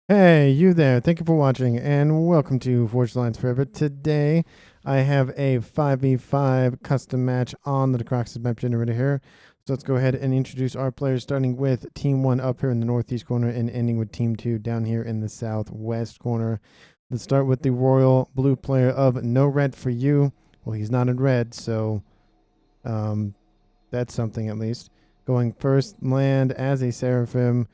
Hey, you there. Thank you for watching and welcome to Forged Lines Forever. Today, I have a 5v5 custom match on the Decrox's map generator here. So let's go ahead and introduce our players, starting with Team 1 up here in the northeast corner and ending with Team 2 down here in the southwest corner. Let's start with the royal blue player of No Red for You. Well, he's not in red, so that's something at least. Going first land as a Seraphim,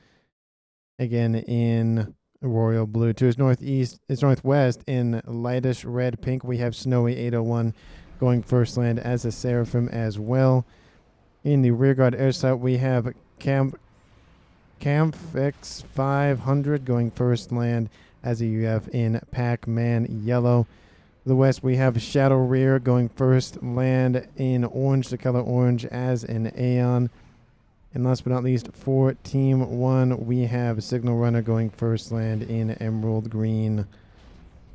again in royal blue. To his northeast, his northwest in lightish red pink, we have Snowy 801 going first land as a Seraphim as well. In the rearguard air site, we have Campfix 500 going first land as a UF in Pac-Man yellow. To the west, we have Shadow Rear going first land in orange, the color orange, as an Aeon. And last but not least, for Team 1, we have Signal Runner going first land in Emerald Green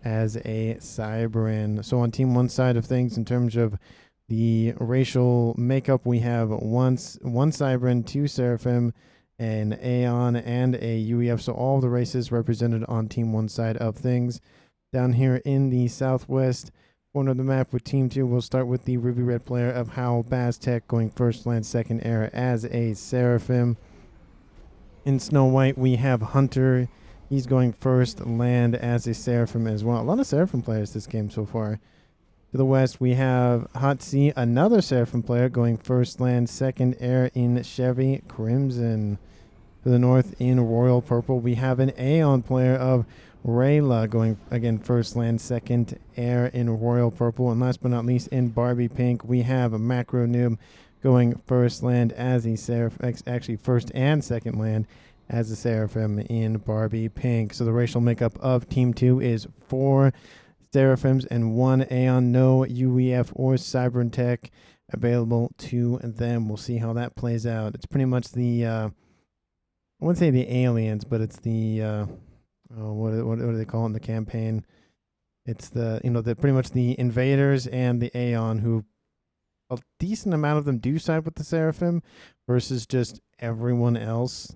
as a Cyberin. So on Team 1 side of things, in terms of the racial makeup, we have one Cyberin, two Seraphim, an Aeon, and a UEF. So all of the races represented on Team 1 side of things. Down here in the southwest corner of the map with Team 2, we'll start with the Ruby Red player of Howl Baztec going first land, second air as a Seraphim. In Snow White, we have Hunter. He's going first land as a Seraphim as well. A lot of Seraphim players this game so far. To the west, we have Hot C, another Seraphim player going first land, second air in Chevy Crimson. To the north, in Royal Purple, we have an Aeon player of Rayla going again first land, second air in Royal Purple. And last but not least, in Barbie Pink, we have a Macro Noob going first land as a Seraphim, actually first and second land as a Seraphim in Barbie Pink. So the racial makeup of Team 2 is 4 Seraphims and 1 Aeon. No UEF or Cyber Tech available to them. We'll see how that plays out. It's pretty much the I wouldn't say the aliens, but it's the what do they call it in the campaign? It's the pretty much the invaders and the Aeon, who a decent amount of them do side with the Seraphim versus just everyone else.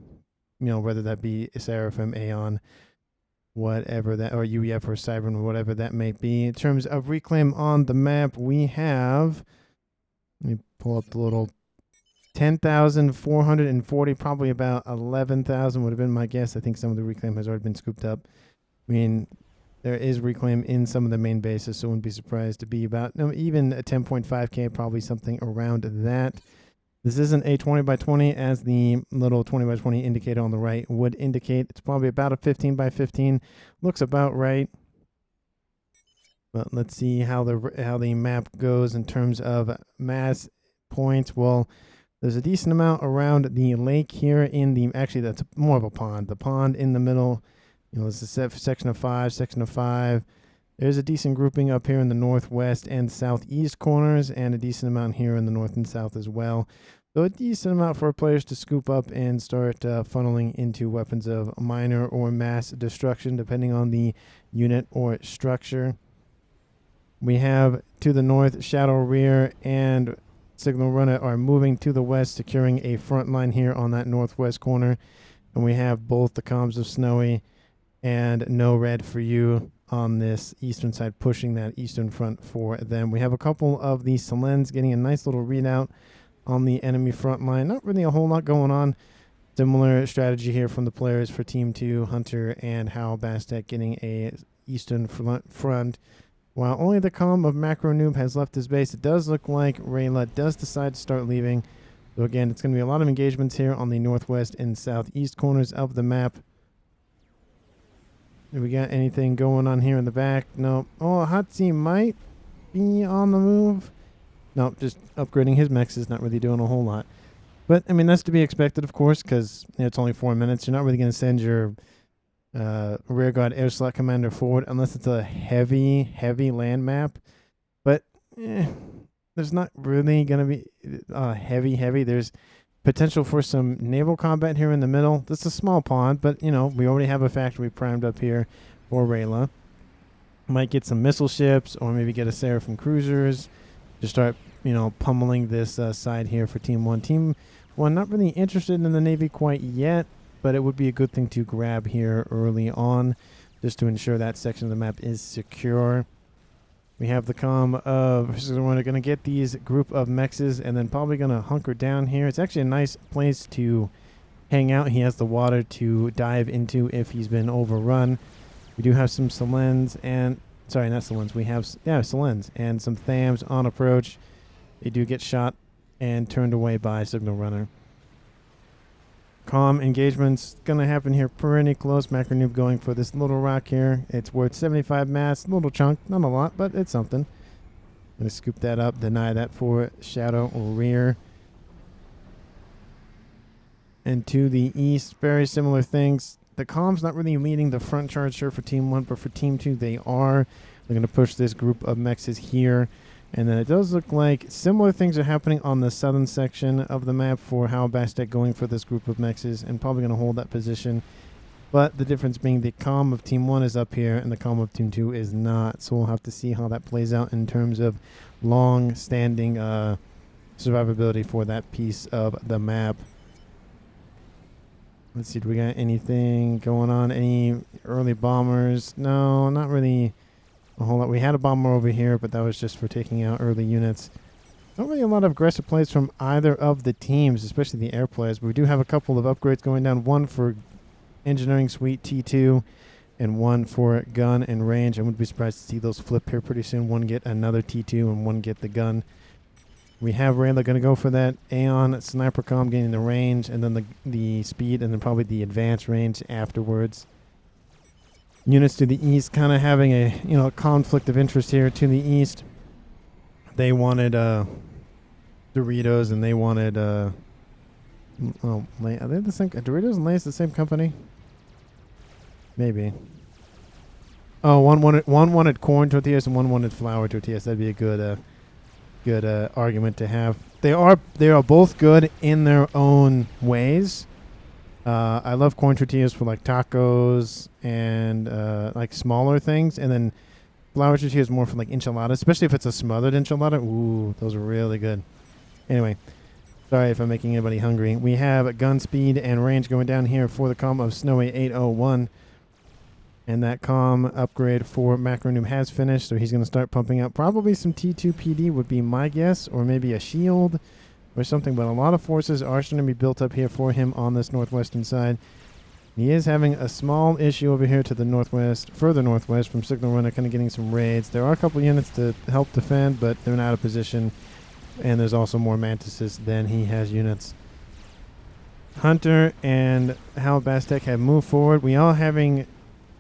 Whether that be Seraphim, Aeon, whatever that, or UEF or Cyber, whatever that may be. In terms of reclaim on the map, we have. Let me pull up the little 10,440, probably about 11,000 would have been my guess. I think some of the reclaim has already been scooped up. I mean, there is reclaim in some of the main bases, so I wouldn't be surprised to be about even a 10.5k, probably something around that. This isn't a 20 by 20 as the little 20 by 20 indicator on the right would indicate. It's probably about a 15 by 15. Looks about right. But let's see how the map goes in terms of mass points. Well, there's a decent amount around the lake here in the, actually that's more of a pond. The pond in the middle, this is section of 5, section of 5. There's a decent grouping up here in the northwest and southeast corners, and a decent amount here in the north and south as well. So a decent amount for players to scoop up and start funneling into weapons of minor or mass destruction, depending on the unit or structure. We have to the north, Shadow Rear and Signal Runner are moving to the west, securing a front line here on that northwest corner. And we have both the comms of Snowy and No Red for You on this eastern side, pushing that eastern front for them. We have a couple of the Selens getting a nice little readout on the enemy front line. Not really a whole lot going on. Similar strategy here from the players for Team 2, Hunter and Howl Baztec getting a eastern front. While only the comm of Macro Noob has left his base, it does look like Rayla does decide to start leaving. So again, it's going to be a lot of engagements here on the northwest and southeast corners of the map. Do we got anything going on here in the back? No. Oh, Hatsi might be on the move. No, just upgrading his mechs is not really doing a whole lot. But, I mean, that's to be expected, of course, because it's only 4 minutes. You're not really going to send your rearguard air slot commander forward unless it's a heavy land map. But there's not really going to be heavy. There's potential for some naval combat here in the middle. This is a small pond, but we already have a factory primed up here for Rayla. Might get some missile ships, or maybe get a Seraphim cruisers to start pummeling this side here for Team 1. Team 1 not really interested in the Navy quite yet. but it would be a good thing to grab here early on just to ensure that section of the map is secure. We have the comm of we're going to get these group of mexes and then probably going to hunker down here. It's actually a nice place to hang out. He has the water to dive into if he's been overrun. We do have some Selens and, sorry, not Selens. We have, Selens and some Thams on approach. They do get shot and turned away by Signal Runner. Comm engagement's going to happen here pretty close. Macro Noob going for this little rock here. It's worth 75 mass. Little chunk. Not a lot, but it's something. Going to scoop that up. Deny that for Shadow Rear. And to the east, very similar things. The comm's not really leading the front charge here for Team 1, but for Team 2, they are. They're going to push this group of mexes here. And then it does look like similar things are happening on the southern section of the map for how Bastek going for this group of mexes and probably going to hold that position. But the difference being the comm of Team 1 is up here and the comm of Team 2 is not. So we'll have to see how that plays out in terms of long-standing survivability for that piece of the map. Let's see, do we got anything going on? Any early bombers? No, not really a whole lot. We had a bomber over here, but that was just for taking out early units. Not really a lot of aggressive plays from either of the teams, especially the air players, but we do have a couple of upgrades going down. One for Engineering Suite T2 and one for gun and range. I wouldn't be surprised to see those flip here pretty soon. One get another T2 and one get the gun. We have Rayla going to go for that Aeon Sniper Comm, getting the range, and then the speed, and then probably the advanced range afterwards. Units to the east kind of having a conflict of interest here. To the east, they wanted Doritos, and they wanted are they the same? Doritos and Lay's the same company? Maybe. Oh, one wanted corn tortillas and one wanted flour tortillas. That'd be a good argument to have. They are both good in their own ways. I love corn tortillas for like tacos and like smaller things, and then flour tortillas more for like enchiladas, especially if it's a smothered enchilada. Ooh, those are really good. Anyway, sorry if I'm making anybody hungry. We have gun speed and range going down here for the comm of Snowy 801. And that comm upgrade for Macro Noob has finished, so he's going to start pumping out probably some T2 PD would be my guess, or maybe a shield or something, but a lot of forces are starting to be built up here for him on this northwestern side. He is having a small issue over here to the northwest, further northwest from Signal Runner, kind of getting some raids. There are a couple units to help defend, but they're not out of position, and there's also more Mantises than he has units. Hunter and Hal Bastek have moved forward. We are having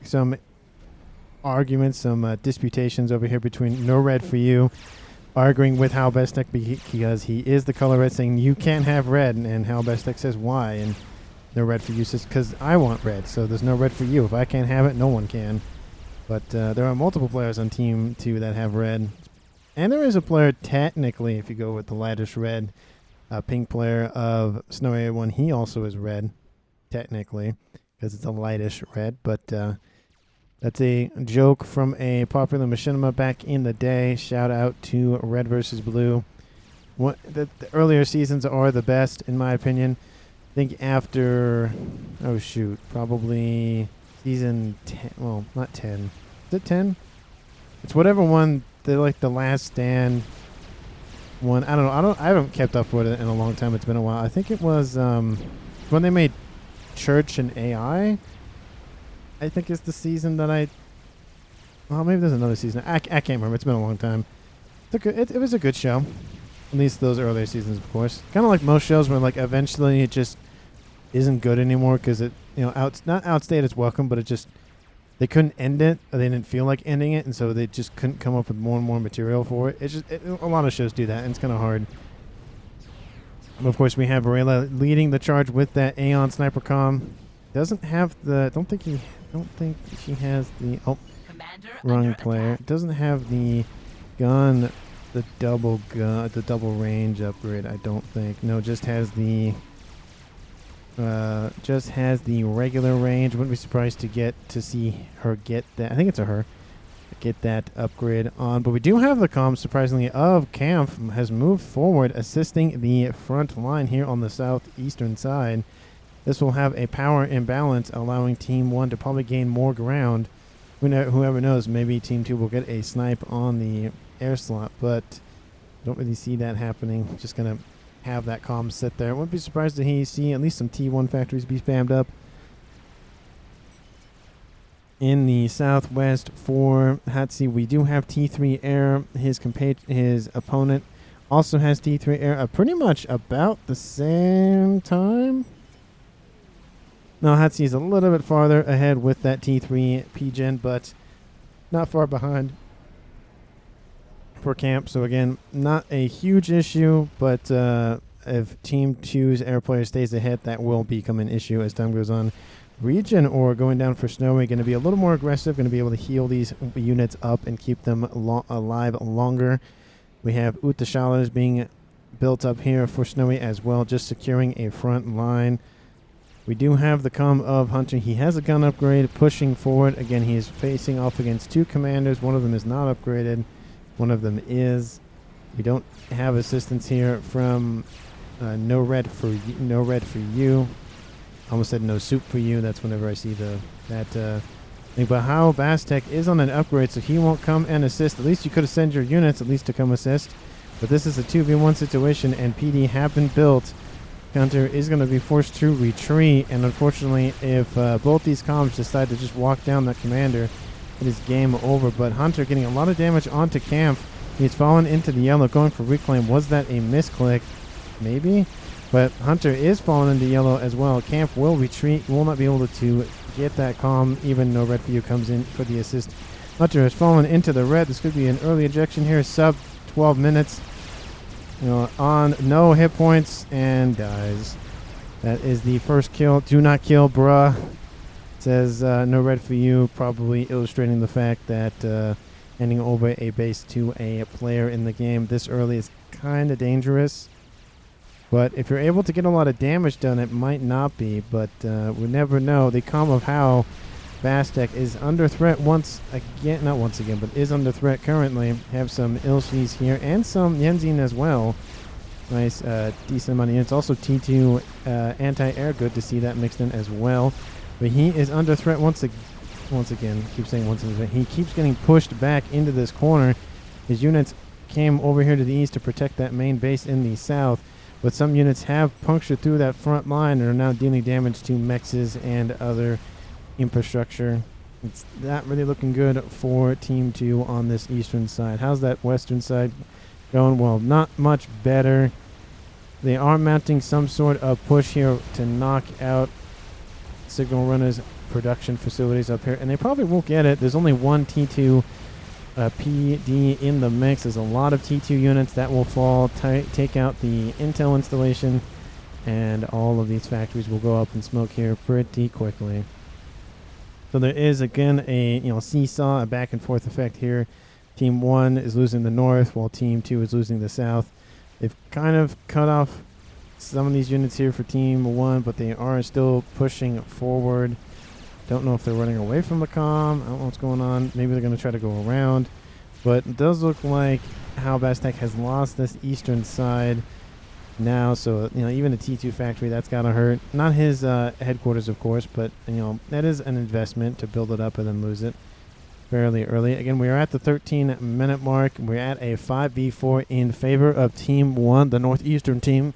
some arguments, some disputations over here between No Red for You arguing with Hal Bastek because he is the color red, saying you can't have red, and Hal Bastek says why, and No Red for You says because I want red, so there's no red for you. If I can't have it, no one can. But there are multiple players on Team 2 that have red, and there is a player technically, if you go with the lightest red, a pink player of Snowy 1, he also is red technically because it's a lightish red, but that's a joke from a popular machinima back in the day. Shout out to Red versus Blue. The earlier seasons are the best, in my opinion. I think after, probably season 10. Well, not 10. Is it 10? It's whatever one, the Last Stand one. I don't know. I haven't kept up with it in a long time. It's been a while. I think it was when they made Church and AI. I think it's the season that well, maybe there's another season. I can't remember. It's been a long time. It was a good show. At least those earlier seasons, of course. Kind of like most shows where like eventually it just isn't good anymore because it, not outstayed its welcome, but it just, they couldn't end it, or they didn't feel like ending it, and so they just couldn't come up with more and more material for it. A lot of shows do that, and it's kind of hard. And of course, we have Varela leading the charge with that Aeon Sniper Comm. Doesn't have the, don't think she has the, wrong player. Doesn't have the gun, the double range upgrade, I don't think. No, just has the regular range. Wouldn't be surprised to see her get that. I think it's her. Get that upgrade on. But we do have the comm, surprisingly, of Kampf has moved forward, assisting the front line here on the southeastern side. This will have a power imbalance, allowing Team 1 to probably gain more ground. Whoever knows, maybe Team 2 will get a snipe on the air slot, but don't really see that happening. Just going to have that comm sit there. Wouldn't be surprised to see at least some T1 factories be spammed up. In the southwest for Hatsi, we do have T3 air. His opponent also has T3 air pretty much about the same time. No, Hatsi is a little bit farther ahead with that T3 PGen, but not far behind for camp. So again, not a huge issue, but if Team 2's air player stays ahead, that will become an issue as time goes on. Region or going down for Snowy, going to be a little more aggressive, going to be able to heal these units up and keep them alive longer. We have Utashalas being built up here for Snowy as well, just securing a front line. We do have the comm of Hunter. He has a gun upgrade pushing forward. Again, he is facing off against two commanders. One of them is not upgraded. One of them is. We don't have assistance here from no red for you. Almost said no soup for you. That's whenever I see that thing. But how Bastek is on an upgrade, so he won't come and assist. At least you could have sent your units at least to come assist. But this is a 2v1 situation, and PD have been built. Hunter is going to be forced to retreat, and unfortunately, if both these comms decide to just walk down that commander, it is game over. But Hunter getting a lot of damage onto camp. He's fallen into the yellow, going for reclaim. Was that a misclick? Maybe. But Hunter is falling into yellow as well. Camp will retreat, will not be able to get that comm, even though red for you comes in for the assist. Hunter has fallen into the red. This could be an early ejection here, sub 12 minutes. On no hit points and dies. That is the first kill. Do not kill, bruh. Says no red for you, probably illustrating the fact that handing over a base to a player in the game this early is kind of dangerous. But if you're able to get a lot of damage done, it might not be. But we never know. The comm of how Bastek is under threat once again. Not once again, but is under threat currently. Have some Ilshis here and some Yenzin as well. Nice, decent amount of units. Also T2 anti-air. Good to see that mixed in as well. But he is under threat once again. Keep saying once again. He keeps getting pushed back into this corner. His units came over here to the east to protect that main base in the south. But some units have punctured through that front line and are now dealing damage to mexes and other infrastructure. It's not really looking good for Team 2 on this eastern side. How's that western side going? Well, not much better. They are mounting some sort of push here to knock out signal runners production facilities up here, and they probably won't get it. There's only one T2 PD in the mix. There's a lot of T2 units that will fall, take out the intel installation, and all of these factories will go up in smoke here pretty quickly. So there is again a seesaw, a back and forth effect here. Team 1 is losing the north while Team 2 is losing the south. They've kind of cut off some of these units here for Team 1, but they are still pushing forward. Don't know if they're running away from the comm. I don't know what's going on. Maybe they're going to try to go around. But it does look like how Bastek has lost this eastern side now. So, even the T2 factory, that's got to hurt. Not his headquarters, of course, but, that is an investment to build it up and then lose it fairly early. Again, we are at the 13-minute mark. We're at a 5v4 in favor of Team 1, the northeastern team.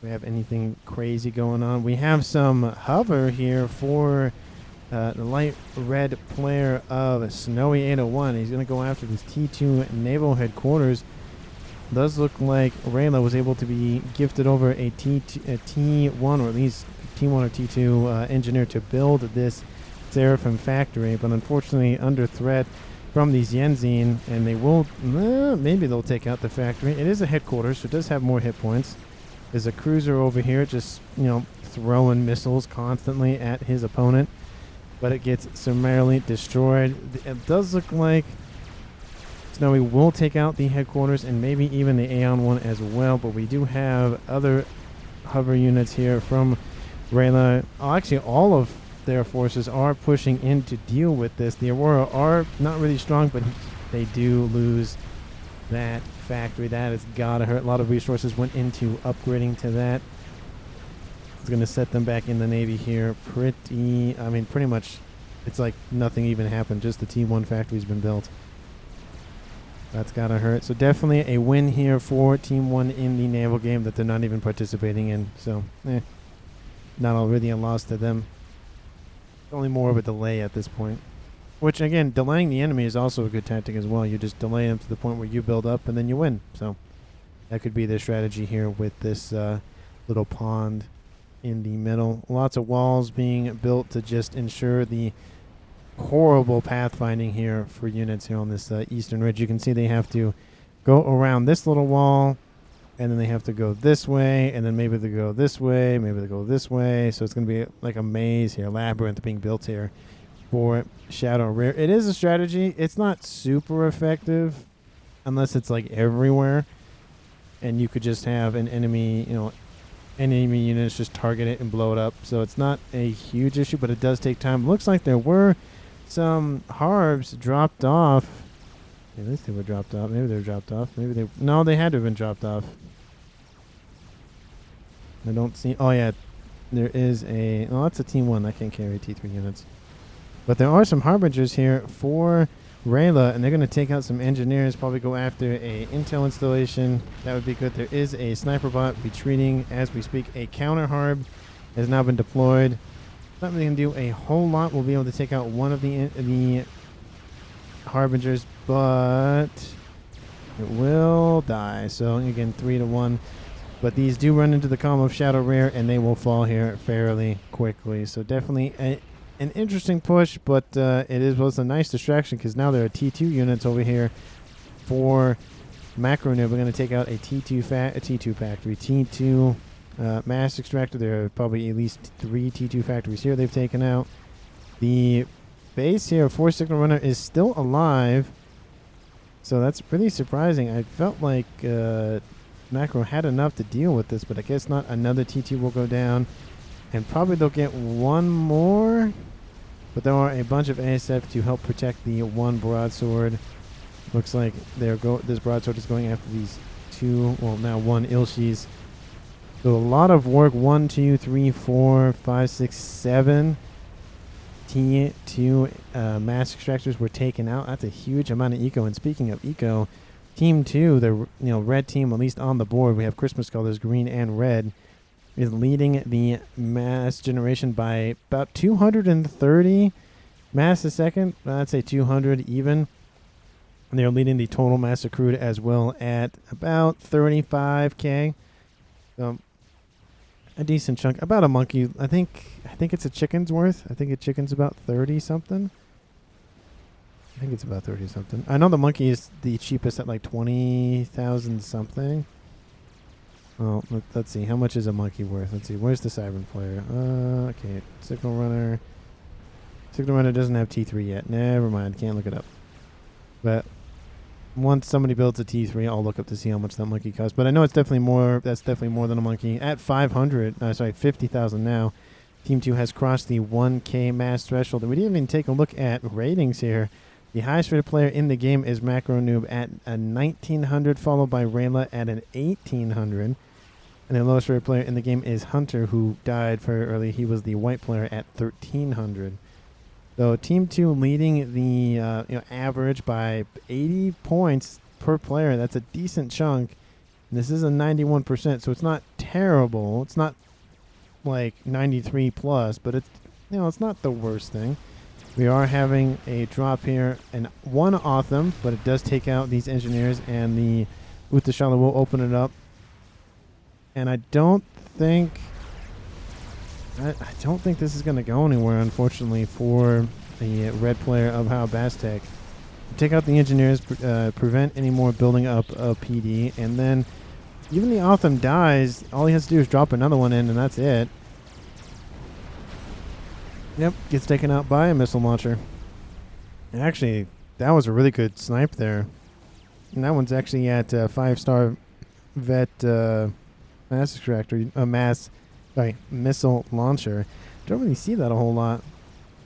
We have anything crazy going on? We have some hover here for the light red player of Snowy 801. He's going to go after this T2 naval headquarters. Does look like Rayla was able to be gifted over a T1 or at least T1 or T2 engineer to build this Seraphim factory, but unfortunately under threat from these Yenzin, and they will maybe they'll take out the factory. It is a headquarters, so it does have more hit points. There's a cruiser over here just, throwing missiles constantly at his opponent. But it gets summarily destroyed. It does look like Snowy will take out the headquarters and maybe even the Aeon one as well. But we do have other hover units here from Rayla. Actually, all of their forces are pushing in to deal with this. The Aurora are not really strong, but they do lose that factory. That has gotta hurt. A lot of resources went into upgrading to that. It's gonna set them back in the Navy here. Pretty much it's like nothing even happened. Just the T1 factory's been built. That's gotta hurt. So definitely a win here for Team 1 in the naval game that they're not even participating in. So, not already a loss to them. Only more of a delay at this point. Which, again, delaying the enemy is also a good tactic as well. You just delay them to the point where you build up and then you win. So, that could be their strategy here with this little pond in the middle. Lots of walls being built to just ensure the horrible pathfinding here for units here on this eastern ridge. You can see they have to go around this little wall, and then they have to go this way, and then maybe they go this way, maybe they go this way. So it's going to be like a maze here, labyrinth being built here for Shadow Rear. It is a strategy. It's not super effective unless it's like everywhere, and you could just have an enemy, enemy units just target it and blow it up. So it's not a huge issue, but it does take time. Looks like there were some harbs dropped off. At least they were dropped off. Maybe they were dropped off. No, they had to have been dropped off. I don't see. Oh yeah, there is a. Oh, that's a Team 1. I can't carry T3 units. But there are some harbingers here for Rayla, and they're going to take out some engineers. Probably go after a intel installation. That would be good. There is a sniper bot retreating as we speak. A counter harb has now been deployed. Not really going to do a whole lot. We'll be able to take out one of the harbingers, but it will die. So again, 3-1. But these do run into the column of Shadow Rear, and they will fall here fairly quickly. So definitely an interesting push, but it was a nice distraction because now there are T2 units over here for Macro Noob. We're going to take out a T2 factory, T2 mass extractor. There are probably at least 3 T2 factories here they've taken out. The base here, 4 Signal Runner, is still alive, so that's pretty surprising. I felt like Macro had enough to deal with this, but I guess not. Another T2 will go down, and probably they'll get one more, but there are a bunch of ASF to help protect the one broadsword. Looks like this broadsword is going after these 2, well, now 1 Ilshis. So a lot of work. 1, 2, 3, 4, 5, 6, 7 T2 mass extractors were taken out. That's a huge amount of eco. And speaking of eco, Team 2, the red team, at least on the board, we have Christmas colors, green and red, is leading the mass generation by about 230 mass a second. I'd say 200 even. And they're leading the total mass accrued as well at about 35k. So a decent chunk, about a monkey. I think it's a chicken's worth. I think a chicken's about 30 something. I think it's about 30 something. I know the monkey is the cheapest at like 20,000 something. Oh, let's see. How much is a monkey worth? Let's see. Where's the Siren player? Okay. Signal Runner. Signal Runner doesn't have T3 yet. Never mind. Can't look it up. But once somebody builds a T3, I'll look up to see how much that monkey costs. But I know it's definitely more. That's definitely more than a monkey. At 50,000 now. Team 2 has crossed the 1K mass threshold. And we didn't even take a look at ratings here. The highest rated player in the game is Macro Noob at a 1900, followed by Rayla at an 1800. And the lowest rated player in the game is Hunter, who died very early. He was the white player at 1300. So Team 2 leading the average by 80 points per player. That's a decent chunk. And this is a 91%, so it's not terrible. It's not like 93 plus, but it's it's not the worst thing. We are having a drop here, and one Otham, but it does take out these engineers, and the Uthashala will open it up. And I don't think this is going to go anywhere, unfortunately, for the red player of How Bastek. Take out the engineers, prevent any more building up of PD, and then even the Otham dies. All he has to do is drop another one in, and that's it. Yep, gets taken out by a missile launcher. And actually, that was a really good snipe there. And that one's actually at 5-star vet mass extractor, missile launcher. Don't really see that a whole lot.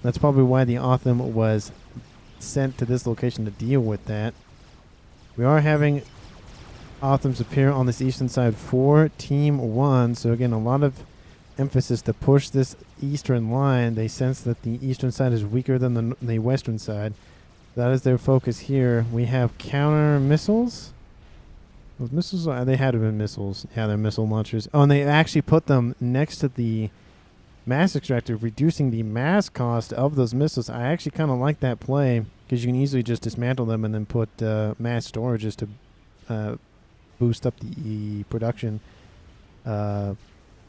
That's probably why the Otham was sent to this location to deal with that. We are having Othams appear on this eastern side for Team 1. So again, a lot of emphasis to push this eastern line. They sense that the eastern side is weaker than the western side. That is their focus here. We have counter missiles. Those missiles, they had to have been missiles. Yeah, they're missile launchers. Oh, and they actually put them next to the mass extractor, reducing the mass cost of those missiles. I actually kind of like that play because you can easily just dismantle them and then put mass storages to boost up the production, the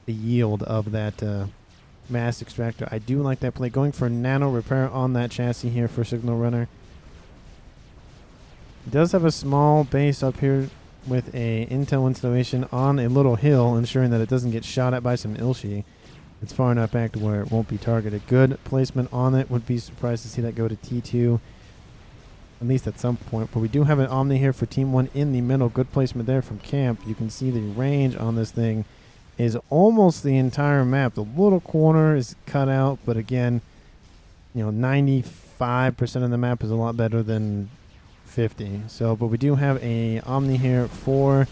yield of that mass extractor. I do like that play. Going for nano repair on that chassis here for Signal Runner. It does have a small base up here with a intel installation on a little hill, ensuring that it doesn't get shot at by some Ilshi. It's far enough back to where it won't be targeted. Good placement on it. Would be surprised to see that go to T2, at least at some point. But we do have an Omni here for Team 1 in the middle. Good placement there from Camp. You can see the range on this thing is almost the entire map. The little corner is cut out, but again, 95% of the map is a lot better than 50. So, but we do have a Omni here for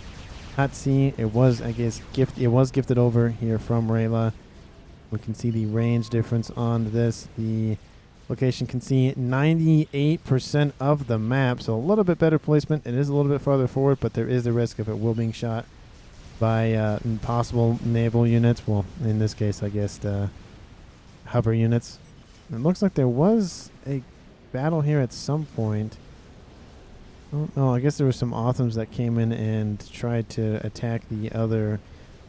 Hatsi. It was, I guess, gifted over here from Rayla. We can see the range difference on this. The location can see 98% of the map, so a little bit better placement. It is a little bit farther forward, but there is the risk of it will being shot by possible naval units. Well, in this case, I guess the hover units. It looks like there was a battle here at some point. Oh, I guess there were some Othams that came in and tried to attack the other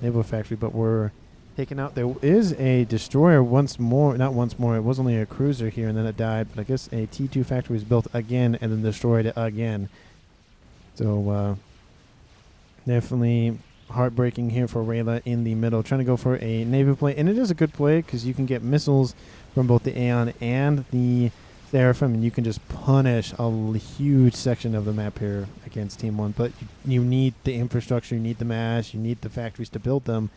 naval factory, but were taken out. There is a destroyer not once more. It was only a cruiser here, and then it died. But I guess a T2 factory was built again and then destroyed again. So definitely heartbreaking here for Rayla in the middle, trying to go for a Navy play. And it is a good play because you can get missiles from both the Aeon and the Seraphim, and you can just punish a huge section of the map here against Team 1. But you need the infrastructure, you need the mass, you need the factories to build them,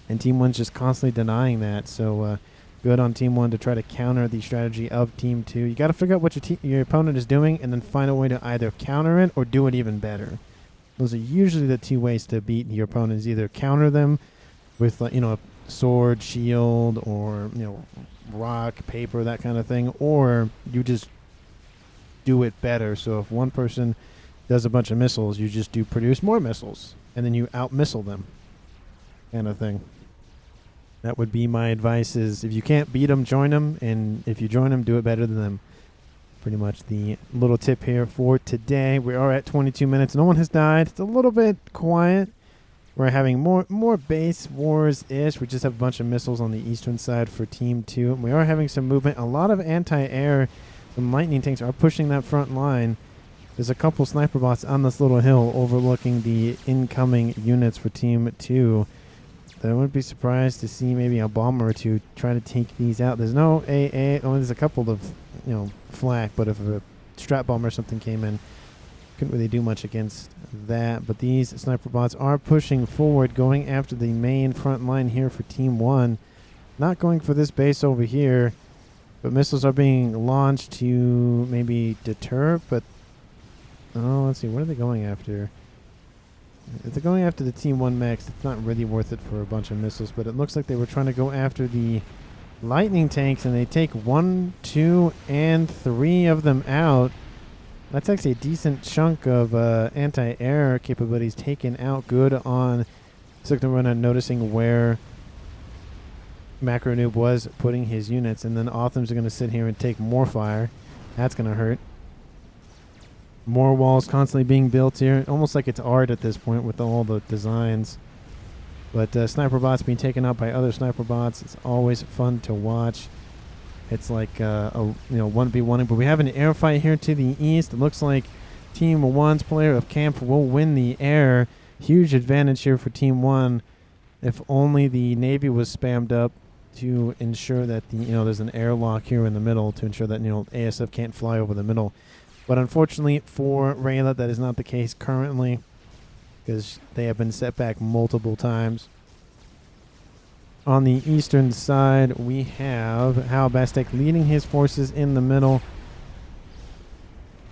and Team 1's just constantly denying that. So good on Team 1 to try to counter the strategy of Team 2. You got to figure out what your opponent is doing and then find a way to either counter it or do it even better. Those are usually the two ways to beat your opponents. Either counter them with a sword, shield, or rock, paper, that kind of thing, or you just do it better. So if one person does a bunch of missiles, you just produce more missiles, and then you out-missile them, kind of thing. That would be my advice, is if you can't beat them, join them, and if you join them, do it better than them. Pretty much the little tip here for today. We are at 22 minutes. No one has died. It's a little bit quiet. We're having more base wars-ish. We just have a bunch of missiles on the eastern side for Team 2. We are having some movement. A lot of anti-air. Some lightning tanks are pushing that front line. There's a couple sniper bots on this little hill overlooking the incoming units for Team 2. I wouldn't be surprised to see maybe a bomber or two try to take these out. There's no AA. Oh, there's a couple of, flak, but if a strat bomber or something came in, couldn't really do much against that. But these sniper bots are pushing forward, going after the main front line here for Team 1. Not going for this base over here, but missiles are being launched to maybe deter. But let's see, what are they going after? If they're going after the Team 1 mechs, it's not really worth it for a bunch of missiles. But it looks like they were trying to go after the lightning tanks, and they take 1, 2, and 3 of them out. That's actually a decent chunk of anti-air capabilities taken out. Good on Signal Runner noticing where Macro Noob was putting his units. And then Othams are going to sit here and take more fire. That's going to hurt. More walls constantly being built here. Almost like it's art at this point with all the designs. But sniper bots being taken out by other sniper bots. It's always fun to watch. It's like 1v1, but we have an air fight here to the east. It looks like Team 1's player of camp will win the air. Huge advantage here for Team 1. If only the Navy was spammed up to ensure that there's an airlock here in the middle to ensure that ASF can't fly over the middle. But unfortunately for Rayla, that is not the case currently, because they have been set back multiple times. On the eastern side, we have Hal Bastek leading his forces in the middle.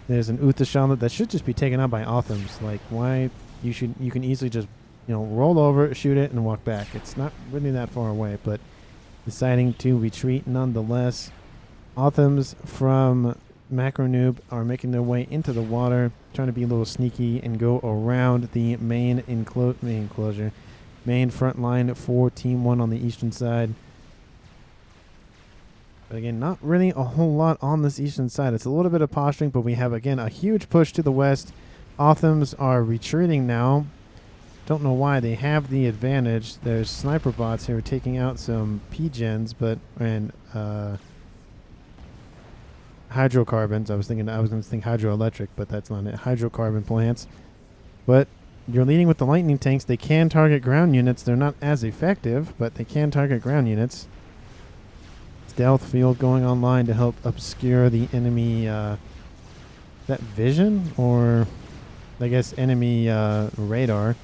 There's an Uthashala that should just be taken out by Othams. Like, why you can easily just, roll over, shoot it, and walk back. It's not really that far away, but deciding to retreat nonetheless. Authams from Macro Noob are making their way into the water, trying to be a little sneaky and go around the main front line for Team 1 on the eastern side. But again, not really a whole lot on this eastern side. It's a little bit of posturing, but we have, again, a huge push to the west. Authams are retreating now. Don't know why. They have the advantage. There's sniper bots here taking out some P-gens, and hydrocarbons. I was going to think hydroelectric, but that's not it. Hydrocarbon plants. But you're leading with the lightning tanks. They can target ground units. They're not as effective, but they can target ground units. Stealth field going online to help obscure the enemy that vision, or I guess enemy radar.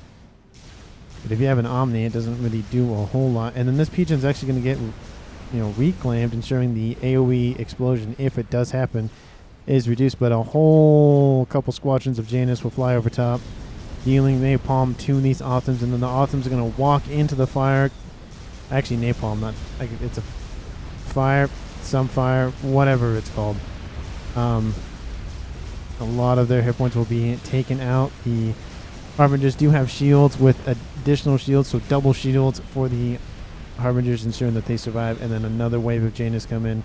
But if you have an Omni, it doesn't really do a whole lot. And then this Pigeon's actually going to get reclaimed, ensuring the AoE explosion, if it does happen, is reduced. But a whole couple squadrons of Janus will fly over top, dealing napalm to these Authams, and then the Authams are going to walk into the fire. Actually, napalm, not it's a fire, some fire, whatever it's called. A lot of their hit points will be taken out. The Harbingers do have shields with additional shields, so double shields for the Harbingers, ensuring that they survive, and then another wave of Janus come in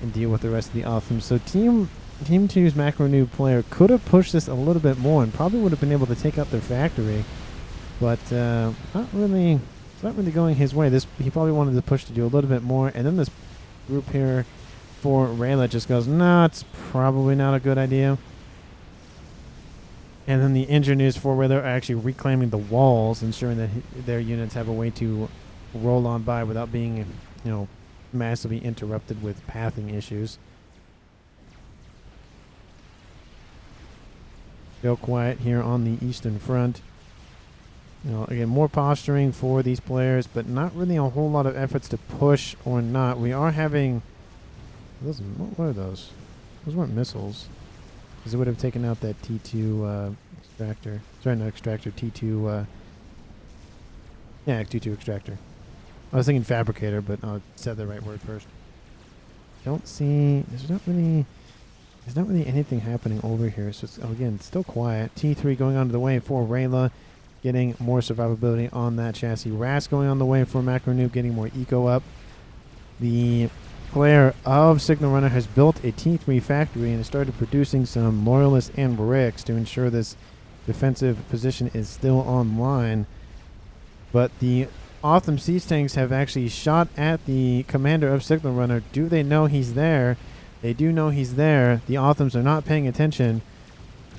and deal with the rest of the Authams. So Team 2's Macro Noob player could have pushed this a little bit more and probably would have been able to take out their factory, but not really going his way. He probably wanted to push to do a little bit more, and then this group here for Rayla just goes, no, it's probably not a good idea. And then the engineers for Rayla are actually reclaiming the walls, ensuring that their units have a way to roll on by without being, massively interrupted with pathing issues. Still quiet here on the eastern front. Again, more posturing for these players, but not really a whole lot of efforts to push or not. We are having... what were those? Those weren't missiles. Because it would have taken out that T2 extractor. Sorry, not extractor, T2... yeah, T2 extractor. I was thinking fabricator, but I said the right word first. Don't see... There's not really anything happening over here. So, again, still quiet. T3 going onto the way for Rayla, getting more survivability on that chassis. Ras going on the way for Macro Noob, getting more eco up. The player of Signal Runner has built a T3 factory and has started producing some Loyalists and bricks to ensure this defensive position is still online. But the Autham siege tanks have actually shot at the commander of Signal Runner. Do they know he's there? They do know he's there. The Authams are not paying attention,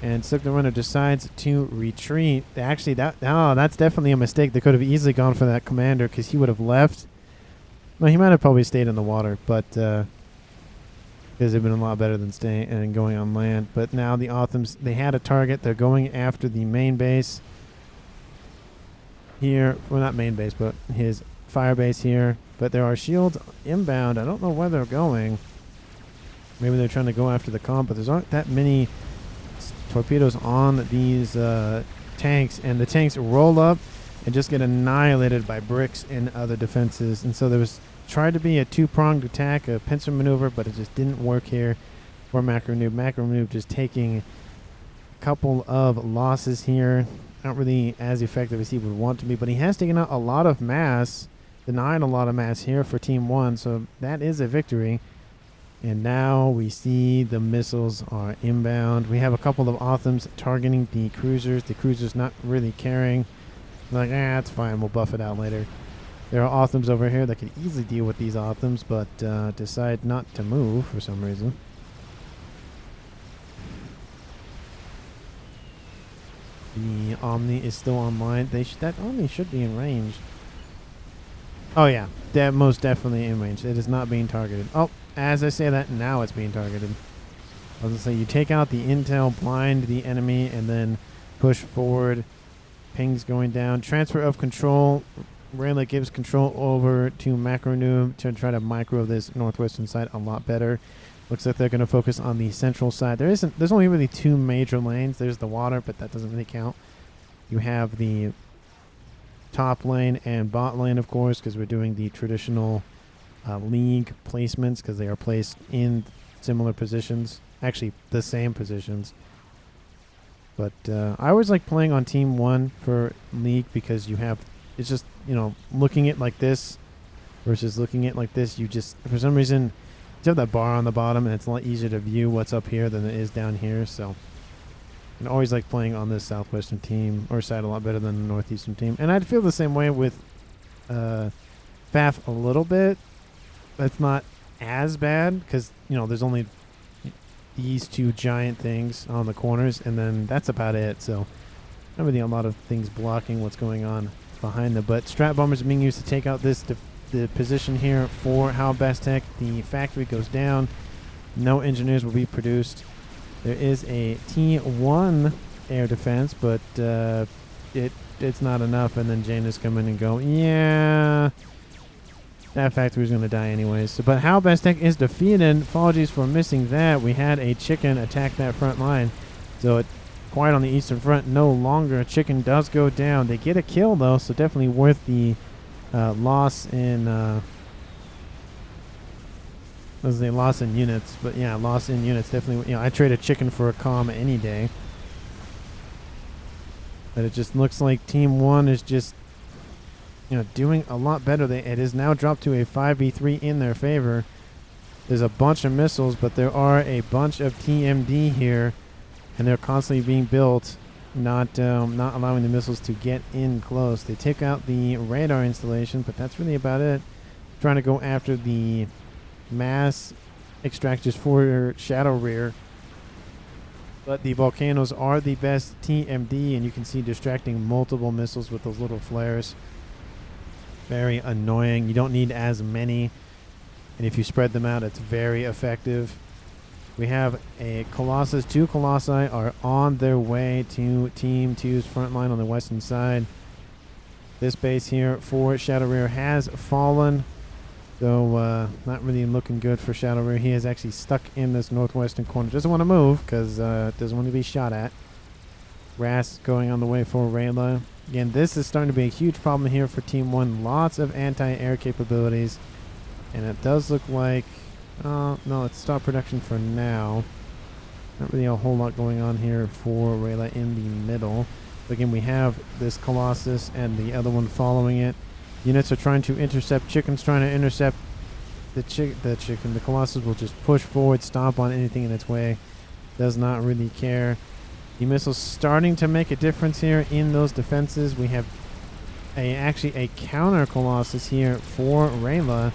and Signal Runner decides to retreat. Actually, that's definitely a mistake. They could have easily gone for that commander because he would have left. No, he might have probably stayed in the water, but because they've been a lot better than staying and going on land. But now the Authams, they had a target. They're going after the main base here. Well, not main base, but his fire base here. But there are shields inbound. I don't know where they're going. Maybe they're trying to go after the comp, but there aren't that many torpedoes on these tanks, and the tanks roll up and just get annihilated by bricks and other defenses. And so there was tried to be a two-pronged attack, a pincer maneuver, but it just didn't work here for Macro Noob. Macro Noob just taking a couple of losses here. Not really as effective as he would want to be, but he has taken out a lot of mass, denied a lot of mass here for Team 1, so that is a victory. And now we see the missiles are inbound. We have a couple of Authams targeting the cruisers. The cruisers not really caring. They're like, it's fine, we'll buff it out later. There are Authams over here that could easily deal with these Authams, but decide not to move for some reason. The Omni is still online. That Omni should be in range. Oh yeah, most definitely in range. It is not being targeted. Oh, as I say that, now it's being targeted. I was going to say, you take out the intel, blind the enemy, and then push forward. Pings going down. Transfer of control. Rayla gives control over to Macro Noob to try to micro this northwestern side a lot better. Looks like they're going to focus on the central side. There's only really two major lanes. There's the water, but that doesn't really count. You have the top lane and bot lane, of course, because we're doing the traditional league placements because they are placed in similar positions. Actually, the same positions. But I always like playing on Team 1 for League because you have, it's just, you know, looking at like this versus looking at like this, you just, for some reason, you have that bar on the bottom and it's a lot easier to view what's up here than it is down here. So I always like playing on this Southwestern team or side a lot better than the Northeastern team. And I'd feel the same way with FAF a little bit. That's not as bad because, you know, there's only these two giant things on the corners and then that's about it. So not really a lot of things blocking what's going on behind them. But strat bombers are being used to take out this the position here for How Best Tech. The factory goes down. No engineers will be produced. There is a T1 air defense, but it's not enough. And then Janus come in and go, yeah, that factory is going to die anyways. So, but How Best Tech is defeated. Apologies for missing that. We had a chicken attack that front line. So it's quiet on the eastern front. No longer. Chicken does go down. They get a kill, though, so definitely worth the loss in... loss in units. But, yeah, loss in units. Definitely, you know, I trade a chicken for a comm any day. But it just looks like Team 1 is just... you know, doing a lot better. It is now dropped to a 5v3 in their favor. There's a bunch of missiles, but there are a bunch of TMD here, and they're constantly being built, not allowing the missiles to get in close. They take out the radar installation, but that's really about it. Trying to go after the mass extractors for Shadow Rear. But the volcanoes are the best TMD, and you can see distracting multiple missiles with those little flares. Very annoying. You don't need as many, and if you spread them out, it's very effective. We have a Colossus. 2 Colossi are on their way to Team 2's front line on the western side. This base here for Shadow Rear has fallen, though not really looking good for Shadow Rear. He is actually stuck in this northwestern corner. Doesn't want to move because doesn't want to be shot at. Ras going on the way for Rayla. Again, this is starting to be a huge problem here for Team 1. Lots of anti-air capabilities. And it does look like... no, let's stop production for now. Not really a whole lot going on here for Rayla in the middle. But again, we have this Colossus and the other one following it. Units are trying to intercept. Chicken's trying to intercept the chicken. The Colossus will just push forward, stomp on anything in its way. Does not really care. The missiles starting to make a difference here in those defenses. We have actually a counter Colossus here for Rayla.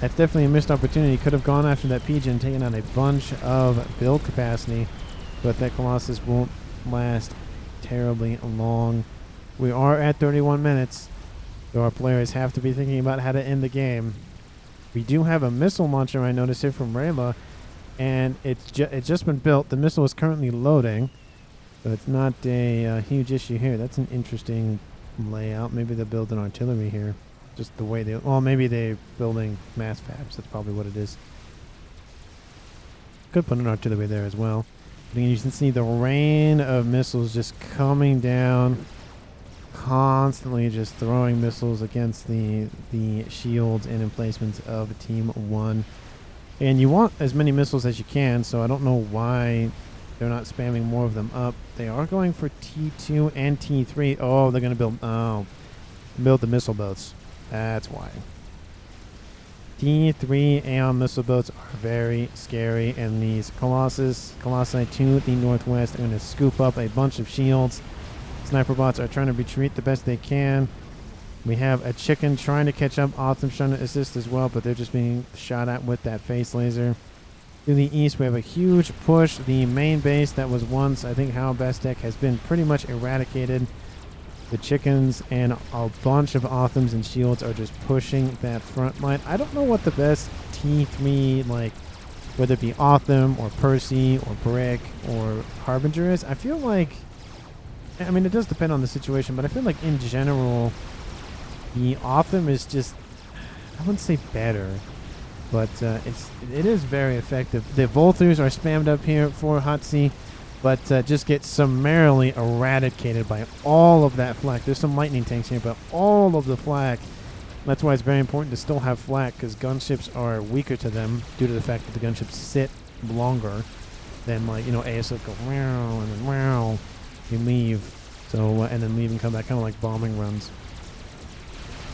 That's definitely a missed opportunity. Could have gone after that Pigeon, taking out a bunch of build capacity, but that Colossus won't last terribly long. We are at 31 minutes, so our players have to be thinking about how to end the game. We do have a missile launcher, I noticed here from Rayla, and it's just been built. The missile is currently loading. So it's not a huge issue here. That's an interesting layout. Maybe they're building artillery here. Just the way they... well, maybe they're building mass fabs. That's probably what it is. Could put an artillery there as well. But you can see the rain of missiles just coming down. Constantly just throwing missiles against the shields and emplacements of Team 1. And you want as many missiles as you can, so I don't know why... they're not spamming more of them up. They are going for T2 and T3. Oh, they're going to build the missile boats. That's why. T3 Aeon missile boats are very scary. And these Colossi to the northwest are going to scoop up a bunch of shields. Sniper bots are trying to retreat the best they can. We have a chicken trying to catch up. Autumn's trying to assist as well, but they're just being shot at with that face laser. To the east, we have a huge push. The main base that was once, I think, How Best Tech has been pretty much eradicated. The chickens and a bunch of Autumns and shields are just pushing that front line. I don't know what the best T3, like, whether it be Autumn or Percy or Brick or Harbinger is. I feel like, I mean, it does depend on the situation, but I feel like in general, the Autumn is just, I wouldn't say better. But it is very effective. The Volthers are spammed up here for Hotzi. but just get summarily eradicated by all of that flak. There's some lightning tanks here, but all of the flak. That's why it's very important to still have flak, because gunships are weaker to them due to the fact that the gunships sit longer than, like, you know, ASF go wow and then wow, you leave. So and then leave and come back, kind of like bombing runs.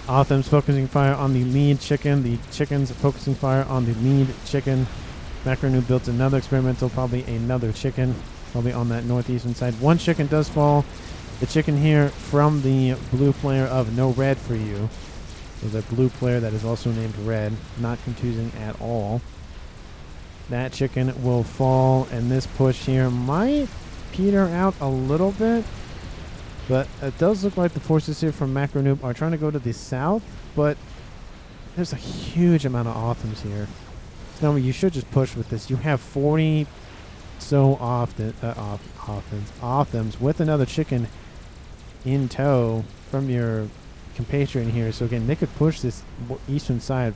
Othem's focusing fire on the lead chicken. The chicken's focusing fire on the lead chicken. Macro Noob built another experimental, probably another chicken, probably on that northeastern side. One chicken does fall. The chicken here from the blue player of No Red For You. There's a blue player that is also named Red. Not confusing at all. That chicken will fall, and this push here might peter out a little bit. But it does look like the forces here from Macro Noob are trying to go to the south, but there's a huge amount of Othems here. So you should just push with this. You have 40 so often Othems with another chicken in tow from your compatriot here. So again, they could push this eastern side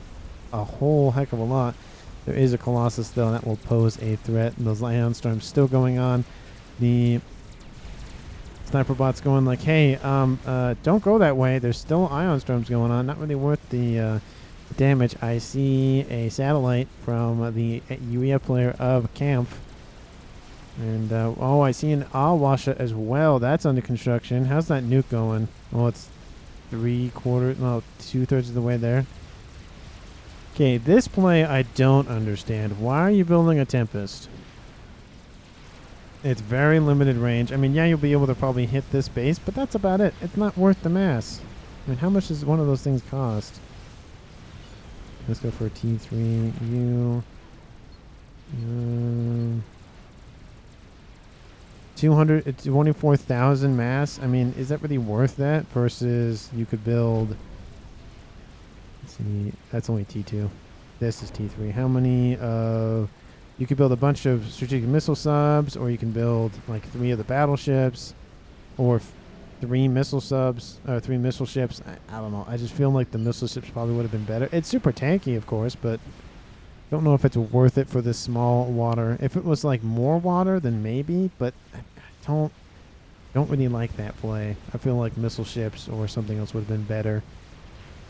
a whole heck of a lot. There is a Colossus though, and that will pose a threat. And those ion storms still going on. The sniper bot's going like, hey, don't go that way. There's still ion storms going on. Not really worth the damage. I see a satellite from the UEF player of Camp. And, oh, I see an Awasha as well. That's under construction. How's that nuke going? Oh, it's 2/3 of the way there. Okay, this play I don't understand. Why are you building a Tempest? It's very limited range. I mean, yeah, you'll be able to probably hit this base, but that's about it. It's not worth the mass. I mean, how much does one of those things cost? Let's go for a T3U. 24,000 mass. I mean, is that really worth that? Versus you could build... Let's see. That's only T2. This is T3. How many of... You could build a bunch of strategic missile subs, or you can build like 3 of the battleships, or 3 missile subs, or 3 missile ships. I don't know. I just feel like the missile ships probably would have been better. It's super tanky, of course, but I don't know if it's worth it for this small water. If it was like more water, then maybe, but I don't really like that play. I feel like missile ships or something else would have been better.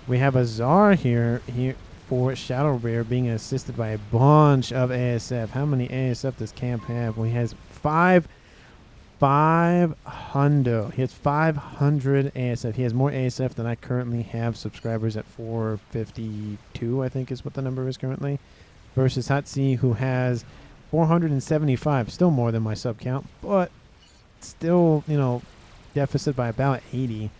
We have a Tsar here for Shadow Rear being assisted by a bunch of ASF. How many ASF does Camp have? Well, he has 500. He has 500 ASF. He has more ASF than I currently have subscribers at 452, I think is what the number is currently. Versus Hatsi, who has 475. Still more than my sub count, but still, you know, deficit by about 80.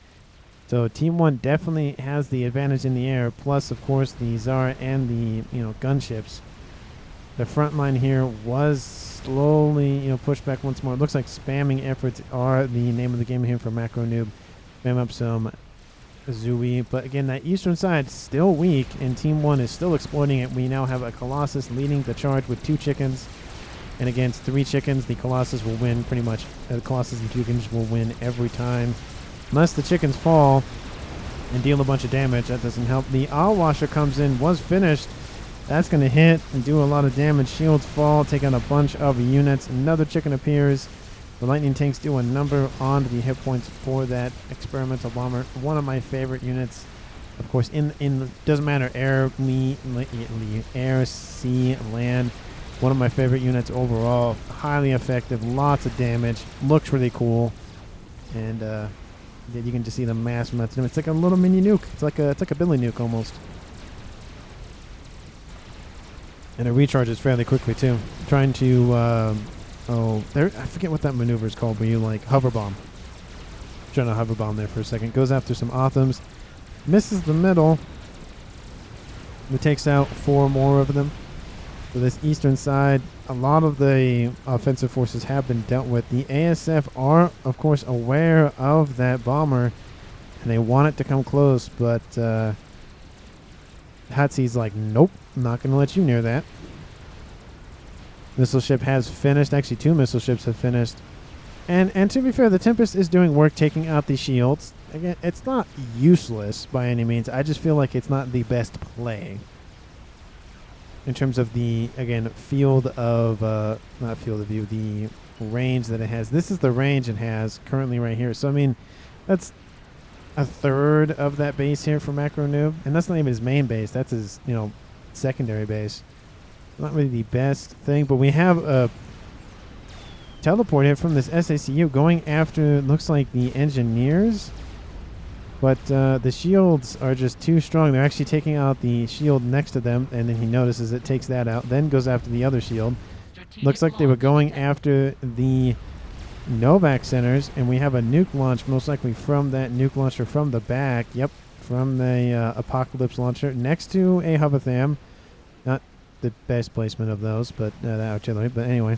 So Team 1 definitely has the advantage in the air, plus, of course, the Tsar and the, you know, gunships. The front line here was slowly, you know, pushed back once more. It looks like spamming efforts are the name of the game here for Macro Noob. Spam up some Zooey. But again, that eastern side still weak, and Team 1 is still exploiting it. We now have a Colossus leading the charge with 2 chickens. And against 3 chickens, the Colossus will win pretty much. The Colossus and chickens will win every time. Unless the chickens fall and deal a bunch of damage, that doesn't help. The Awasha comes in, was finished. That's going to hit and do a lot of damage. Shields fall, take out a bunch of units. Another chicken appears. The lightning tanks do a number on the hit points for that experimental bomber. One of my favorite units. Of course, in doesn't matter, air, air, sea, land. One of my favorite units overall. Highly effective, lots of damage. Looks really cool. And, you can just see the mass from that. It's like a little mini nuke. It's like a Billy nuke almost. And it recharges fairly quickly too. Trying to I forget what that maneuver is called, where you like hover bomb. Trying to hover bomb there for a second. Goes after some Othems. Misses the middle. It takes out 4 more of them. So this eastern side, a lot of the offensive forces have been dealt with. The ASF are, of course, aware of that bomber, and they want it to come close, but Hatsi's like, nope, I'm not going to let you near that. Missile ship has finished. Actually, 2 missile ships have finished. And to be fair, the Tempest is doing work taking out the shields. Again, it's not useless by any means. I just feel like it's not the best play. In terms of the, again, field of, not field of view, the range that it has. This is the range it has currently right here. So, I mean, that's a third of that base here for Macro Noob. And that's not even his main base. That's his, you know, secondary base. Not really the best thing, but we have a teleport here from this SACU going after, looks like, the engineers. But the shields are just too strong. They're actually taking out the shield next to them, and then he notices it, takes that out, then goes after the other shield. Looks like they were going after the Novak centers, and we have a nuke launch, most likely from that nuke launcher from the back. Yep, from the Apocalypse launcher next to a Hovatham. Not the best placement of those, but the artillery. But anyway.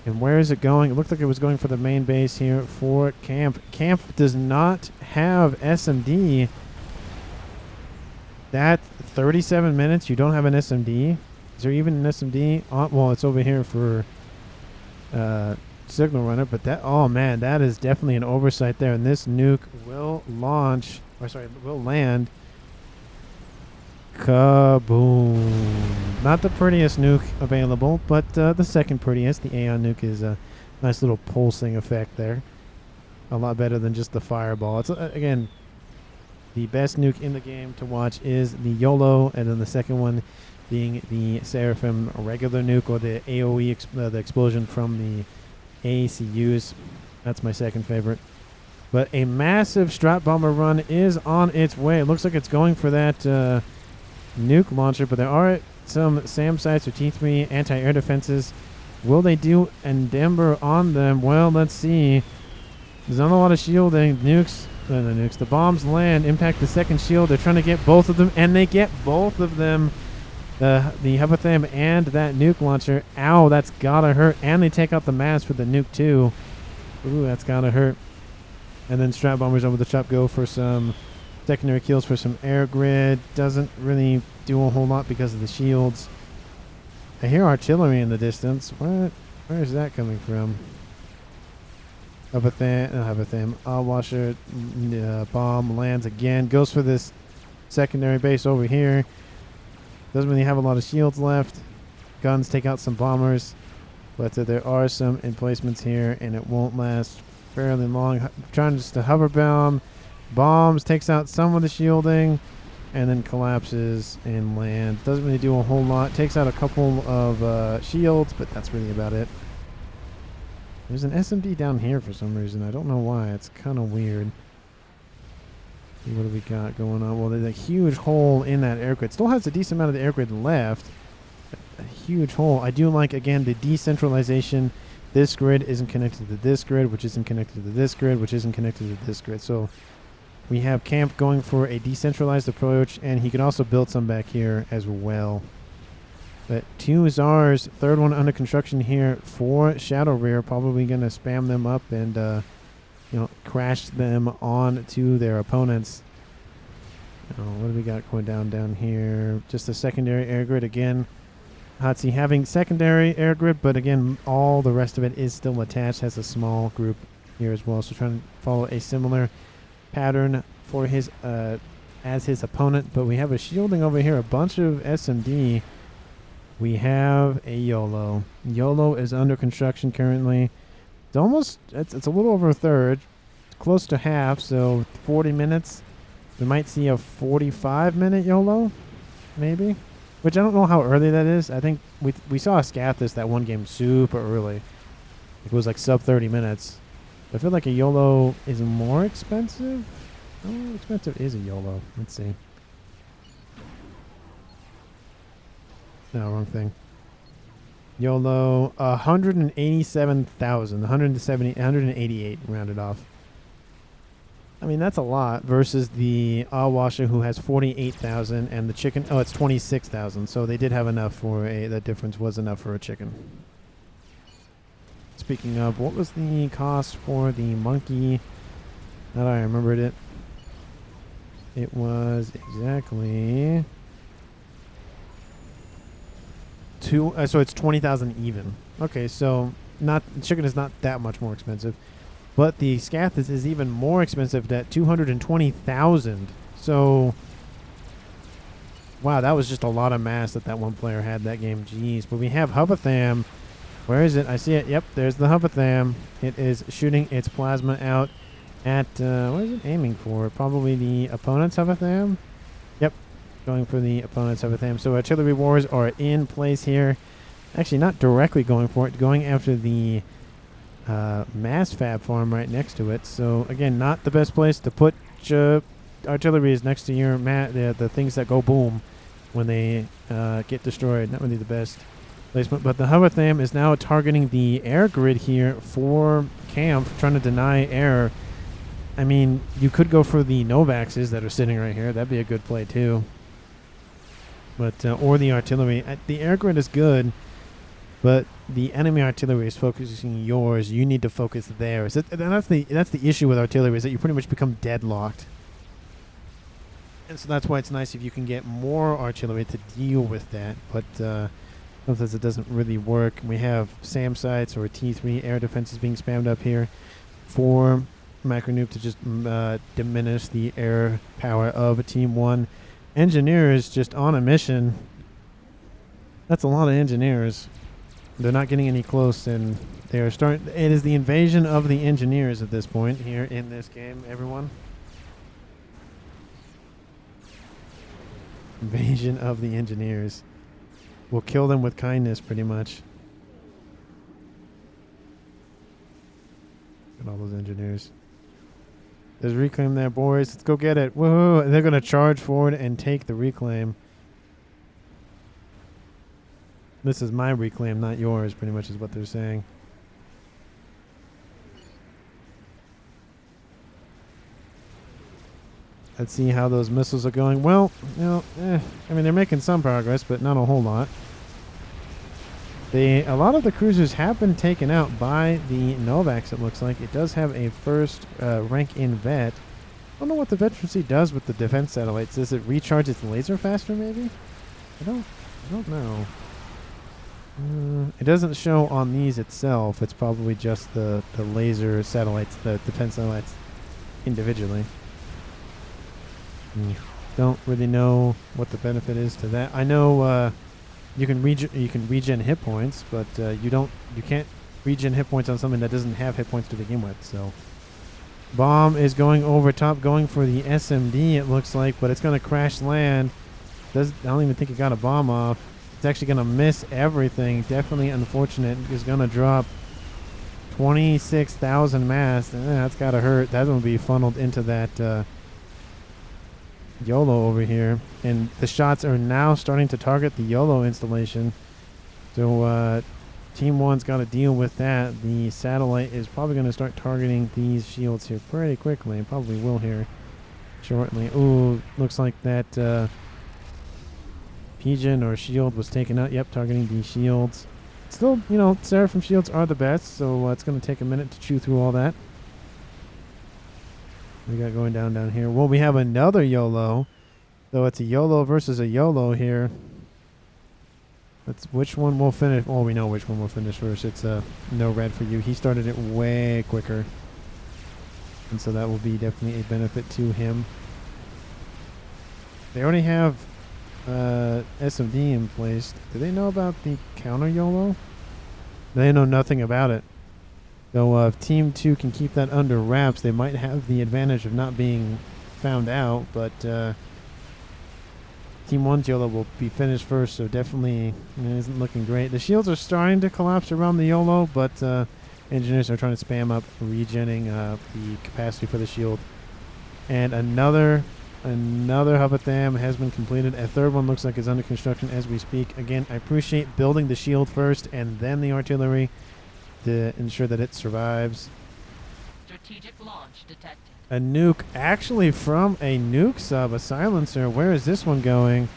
And where is it going? It looked like it was going for the main base here for Camp. Camp does not have SMD. That 37 minutes, you don't have an SMD? Is there even an SMD? Well, it's over here for Signal Runner, but that, oh man, that is definitely an oversight there. And this nuke will launch, or sorry, will land. Kaboom. Not the prettiest nuke available, but the second prettiest. The Aeon nuke is a nice little pulsing effect there. A lot better than just the fireball. It's, again, the best nuke in the game to watch is the Yolo, and then the second one being the Seraphim regular nuke, or the AoE, the explosion from the ACUs. That's my second favorite. But a massive Strat Bomber run is on its way. It looks like it's going for that nuke launcher, but there are some SAM sites or T3 anti-air defenses. Will they do Endember on them? Well, let's see. There's not a lot of shielding. The bombs land, impact the second shield. They're trying to get both of them, and they get both of them. The Hovatham and that nuke launcher. Ow, that's gotta hurt. And they take out the mast with the nuke too. Ooh, that's gotta hurt. And then Strat Bombers over the top go for some secondary kills for some air grid. Doesn't really do a whole lot because of the shields. I hear artillery in the distance. What? Where is that coming from? Hovatham. Washer bomb lands again. Goes for this secondary base over here. Doesn't really have a lot of shields left. Guns take out some bombers. But there are some emplacements here, and it won't last fairly long. Trying just to hover bomb. Bombs, takes out some of the shielding, and then collapses and lands. Doesn't really do a whole lot. Takes out a couple of shields, but that's really about it. There's an SMD down here for some reason. I don't know why. It's kind of weird. What do we got going on? Well, there's a huge hole in that air grid. Still has a decent amount of the air grid left. A huge hole. I do like, again, the decentralization. This grid isn't connected to this grid, which isn't connected to this grid, which isn't connected to this grid. So we have Camp going for a decentralized approach, and he can also build some back here as well. But two Zars, third one under construction here for Shadow Rear. Probably going to spam them up and, crash them on to their opponents. What do we got going down here? Just a secondary air grid again. Hatsi having secondary air grid, but again, all the rest of it is still attached. Has a small group here as well. So trying to follow a similar pattern for his as his opponent. But we have a shielding over here, a bunch of SMD. We have a Yolo. Yolo is under construction currently. It's a little over a third, close to half, so 40 minutes. We might see a 45-minute Yolo, maybe, which I don't know how early that is. I think we saw a Scathis that one game super early. It was like sub 30 minutes. I feel like a Yolo is more expensive. How expensive is a Yolo? Let's see. No, wrong thing. Yolo, 187,000, 188 rounded off. I mean, that's a lot versus the Awasha, who has 48,000, and the chicken, it's 26,000. So they did have enough for that difference was enough for a chicken. Speaking of, what was the cost for the monkey? Now that I remembered it. It was exactly so it's 20,000 even. Okay, so chicken is not that much more expensive, but the Scathis is even more expensive at 220,000. So, wow, that was just a lot of mass that one player had that game. Jeez. But we have Hovatham Where is it? I see it. Yep, there's the Huffetham. It is shooting its plasma out at, what is it aiming for? Probably the opponent's Huffetham? Yep, going for the opponent's Huffetham. So artillery wars are in place here. Actually, not directly going for it, going after the mass fab farm right next to it. So, again, not the best place to put artillery is next to your the things that go boom when they get destroyed. Not really the best placement, but the Huffetham is now targeting the air grid here for camp, trying to deny air. I mean, you could go for the Novaxes that are sitting right here. That'd be a good play too. But or the artillery. The air grid is good, but the enemy artillery is focusing yours. You need to focus theirs. And that's the issue with artillery, is that you pretty much become deadlocked. And so that's why it's nice if you can get more artillery to deal with that. But sometimes it doesn't really work. We have SAM sites or T3 air defenses being spammed up here for Macro Nuke to just diminish the air power of Team 1. Engineers just on a mission. That's a lot of engineers. They're not getting any close, and they are starting. It is the invasion of the engineers at this point here in this game, everyone. Invasion of the engineers. We'll kill them with kindness, pretty much. Look at all those engineers. There's reclaim there, boys. Let's go get it. Whoa! And they're going to charge forward and take the reclaim. This is my reclaim, not yours, pretty much is what they're saying. Let's see how those missiles are going. Well, you know, I mean, they're making some progress, but not a whole lot. A lot of the cruisers have been taken out by the Novax, it looks like. It does have a first rank in vet. I don't know what the veterancy does with the defense satellites. Does it recharge its laser faster, maybe? I don't know. It doesn't show on these itself. It's probably just the laser satellites, the defense satellites individually. Don't really know what the benefit is to that. I know you can regen hit points, but you can't regen hit points on something that doesn't have hit points to begin with. So bomb is going over top, going for the SMD. It looks like, but it's going to crash land. I don't even think it got a bomb off. It's actually going to miss everything. Definitely unfortunate. It's going to drop 26,000 mass. That's got to hurt. That's going to be funneled into that Yolo over here. And the shots are now starting to target the Yolo installation. So Team 1's got to deal with that. The satellite is probably going to start targeting these shields here pretty quickly. And probably will here shortly. Ooh, looks like that Pigeon or shield was taken out. Yep, targeting the shields. Still, you know, Seraphim shields are the best, so it's going to take a minute to chew through all that. We got going down here. Well, we have another Yolo. So it's a Yolo versus a Yolo here. Which one will finish? Oh, we know which one will finish first. It's no red for you. He started it way quicker. And so that will be definitely a benefit to him. They already have SMD in place. Do they know about the counter Yolo? They know nothing about it. So if Team 2 can keep that under wraps, they might have the advantage of not being found out. But Team 1's Yolo will be finished first, so definitely it isn't looking great. The shields are starting to collapse around the Yolo, but engineers are trying to spam up regenning the capacity for the shield. And another Huffetham has been completed. A third one looks like it's under construction as we speak. Again, I appreciate building the shield first and then the artillery to ensure that it survives. Strategic launch detected. A nuke, actually from a nuke sub, a silencer. Where is this one going?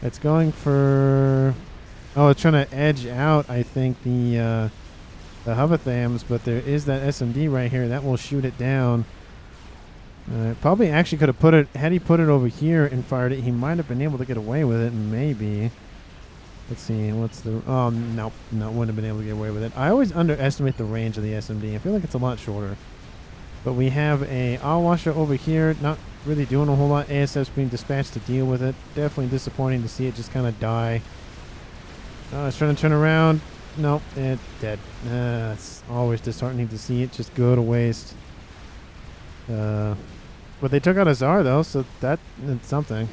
It's going for... Oh, it's trying to edge out, I think, the Huffethams, but there is that SMD right here. That will shoot it down. Probably actually could have put it, had he put it over here and fired it, he might have been able to get away with it, maybe. Let's see, what's the... Oh, no, wouldn't have been able to get away with it. I always underestimate the range of the SMD. I feel like it's a lot shorter. But we have a Awasher over here, not really doing a whole lot. ASF's being dispatched to deal with it. Definitely disappointing to see it just kind of die. It's trying to turn around. Nope, it's dead. It's always disheartening to see it just go to waste. But they took out a Czar though, so that's something.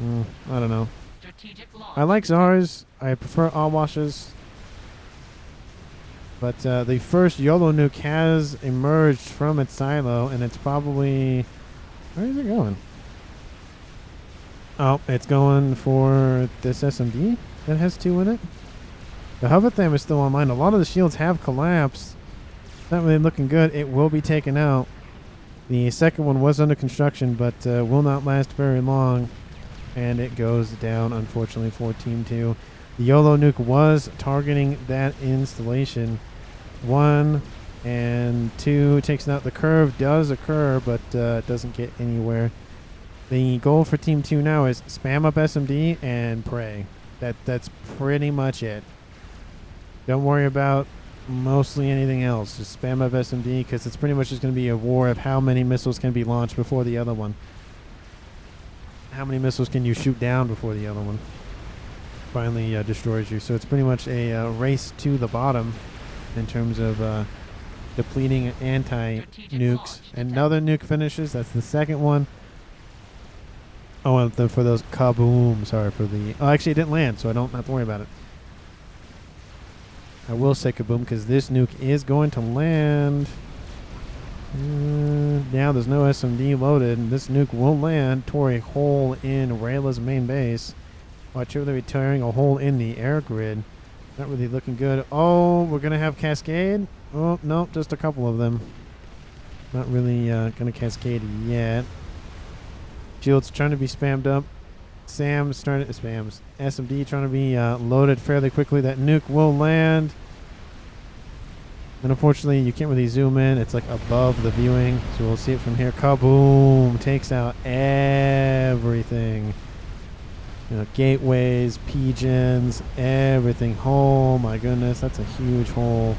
I don't know. Strategic launch I like detected. Czars. I prefer Awashes. But the first Yolo nuke has emerged from its silo, and it's probably... Where is it going? Oh, it's going for this SMD that has 2 in it. The Hovatham is still online. A lot of the shields have collapsed. Not really looking good. It will be taken out. The second one was under construction, but will not last very long. And it goes down, unfortunately, for Team 2. The Yolo nuke was targeting that installation. 1 and 2 takes out. The curve does occur, but it doesn't get anywhere. The goal for Team 2 now is spam up SMD and pray. That's pretty much it. Don't worry about mostly anything else. Just spam up SMD because it's pretty much just going to be a war of how many missiles can be launched before the other one. How many missiles can you shoot down before the other one finally destroys you. So it's pretty much a race to the bottom in terms of depleting anti-nukes. Another nuke finishes. That's the second one. Oh, and then for those kaboom. Sorry for the... Oh, actually, it didn't land, so I don't have to worry about it. I will say kaboom because this nuke is going to land. Now there's no SMD loaded, and this nuke will land toward a hole in Rayla's main base. Artillery tearing a hole in the air grid. Not really looking good. Oh, we're going to have cascade? Oh, no, just a couple of them. Not really going to cascade yet. Shields trying to be spammed up. Sam's starting to spams. SMD trying to be loaded fairly quickly. That nuke will land. And unfortunately, you can't really zoom in. It's like above the viewing. So we'll see it from here. Kaboom! Takes out everything. You know, gateways, pigeons, everything. Oh my goodness, that's a huge hole.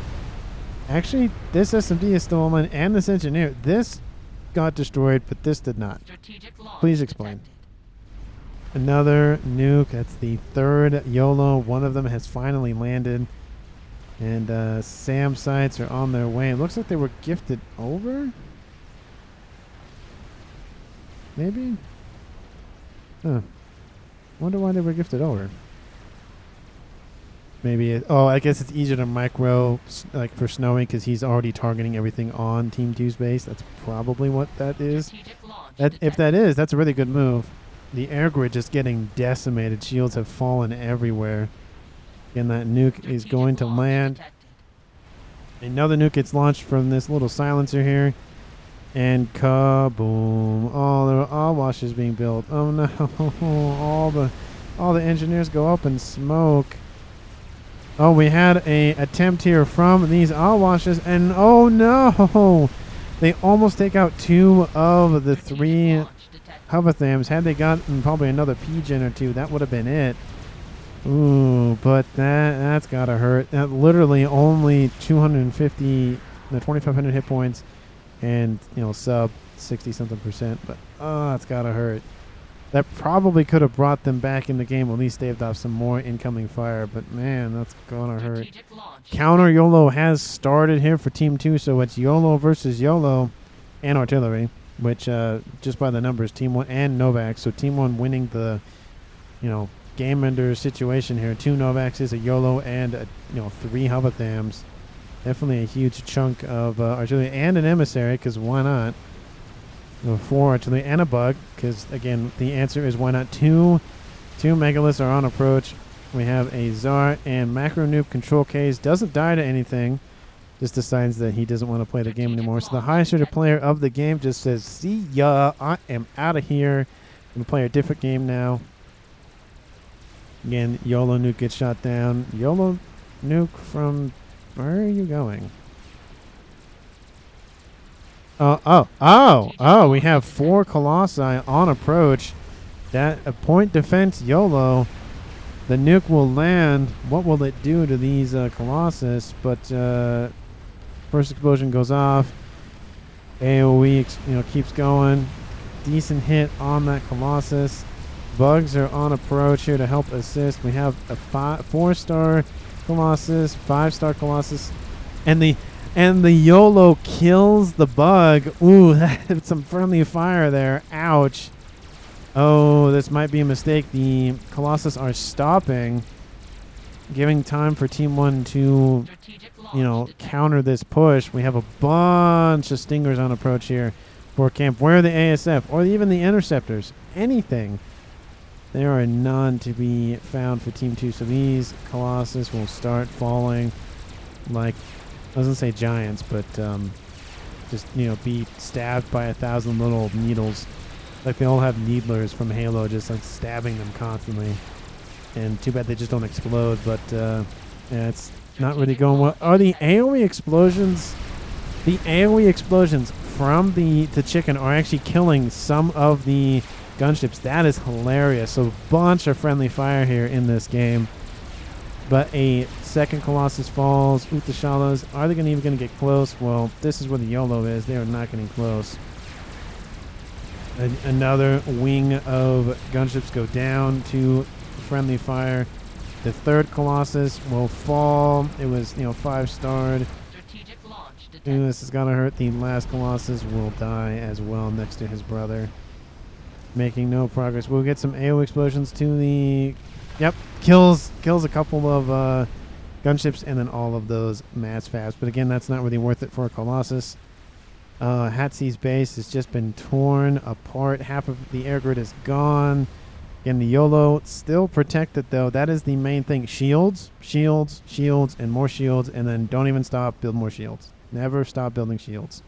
Actually, this SMD is still online, and this engineer. This got destroyed, but this did not. Strategic launch Please explain. detected. Another nuke. That's the third YOLO. One of them has finally landed. And SAM sites are on their way. It looks like they were gifted over. Maybe? Huh. Wonder why they were gifted over. Maybe oh, I guess it's easier to micro like for Snowy because he's already targeting everything on Team 2's base. That's probably what that is. Strategic launch If detected. that is, that's a really good move. The air grid just getting decimated. Shields have fallen everywhere. And that nuke is Strategic going to launch land. detected. Another nuke gets launched from this little silencer here. And kaboom. Oh, there are all washes being built. Oh no. all the engineers go up in smoke. Oh, we had a attempt here from these washes, and oh no. They almost take out 2 of the 3 Launch detected. Hovathams. Had they gotten probably another pigeon or 2, that would have been it. Ooh, but that's gotta hurt. That literally only 250, 2,500 hit points, and sub 60-something%. But it's gotta hurt. That probably could have brought them back in the game, at least staved off some more incoming fire. But man, that's gonna hurt. Strategic launch Counter YOLO has started here for Team 2, so it's YOLO versus YOLO and artillery, which just by the numbers, Team 1 and Novak. So Team 1 winning the, game ender situation here. 2 Novaks is a YOLO and 3 Hovathams. Definitely a huge chunk of artillery and an emissary, because why not? 4 artillery and a bug, because again the answer is why not. 2 megaliths are on approach. We have a Tsar and macro nuke control case. Doesn't die to anything. Just decides that he doesn't want to play the game anymore. So the highest rated player of the game just says, see ya, I am out of here. I'm going to play a different game now. Again, YOLO nuke gets shot down. YOLO nuke from... Where are you going? Oh, we have 4 Colossi on approach. That a point defense YOLO. The nuke will land. What will it do to these Colossus? But first explosion goes off. AoE keeps going. Decent hit on that Colossus. Bugs are on approach here to help assist. We have a 4-star Colossus, 5-star Colossus, and the Yolo kills the bug. Ooh, that's some friendly fire there. Ouch. Oh, this might be a mistake. The Colossus are stopping, giving time for Team 1 to, counter this push. We have a bunch of Stingers on approach here for camp. Where are the ASF or even the Interceptors? Anything. There are none to be found for Team 2. So these Colossus will start falling like, I was going to say giants, but just, be stabbed by 1,000 little needles. Like they all have needlers from Halo just like stabbing them constantly. And too bad they just don't explode, but yeah, it's not really going well. Are the AoE explosions... The AoE explosions from the chicken are actually killing some of the gunships. That is hilarious. So a bunch of friendly fire here in this game. But a second Colossus falls. Oot, the Shallows. Are they even going to get close? Well, this is where the Yolo is. They are not getting close. Another wing of gunships go down to friendly fire. The third Colossus will fall. It was, 5-starred. Ooh, this is gonna hurt. The last Colossus will die as well next to his brother. Making no progress. We'll get some AO explosions to the... Yep, kills a couple of gunships and then all of those mass FAFs. But again, that's not really worth it for a Colossus. Hatzi's base has just been torn apart. Half of the air grid is gone. Again, the Yolo still protected, though. That is the main thing. Shields, shields, shields, and more shields. And then don't even stop. Build more shields. Never stop building shields.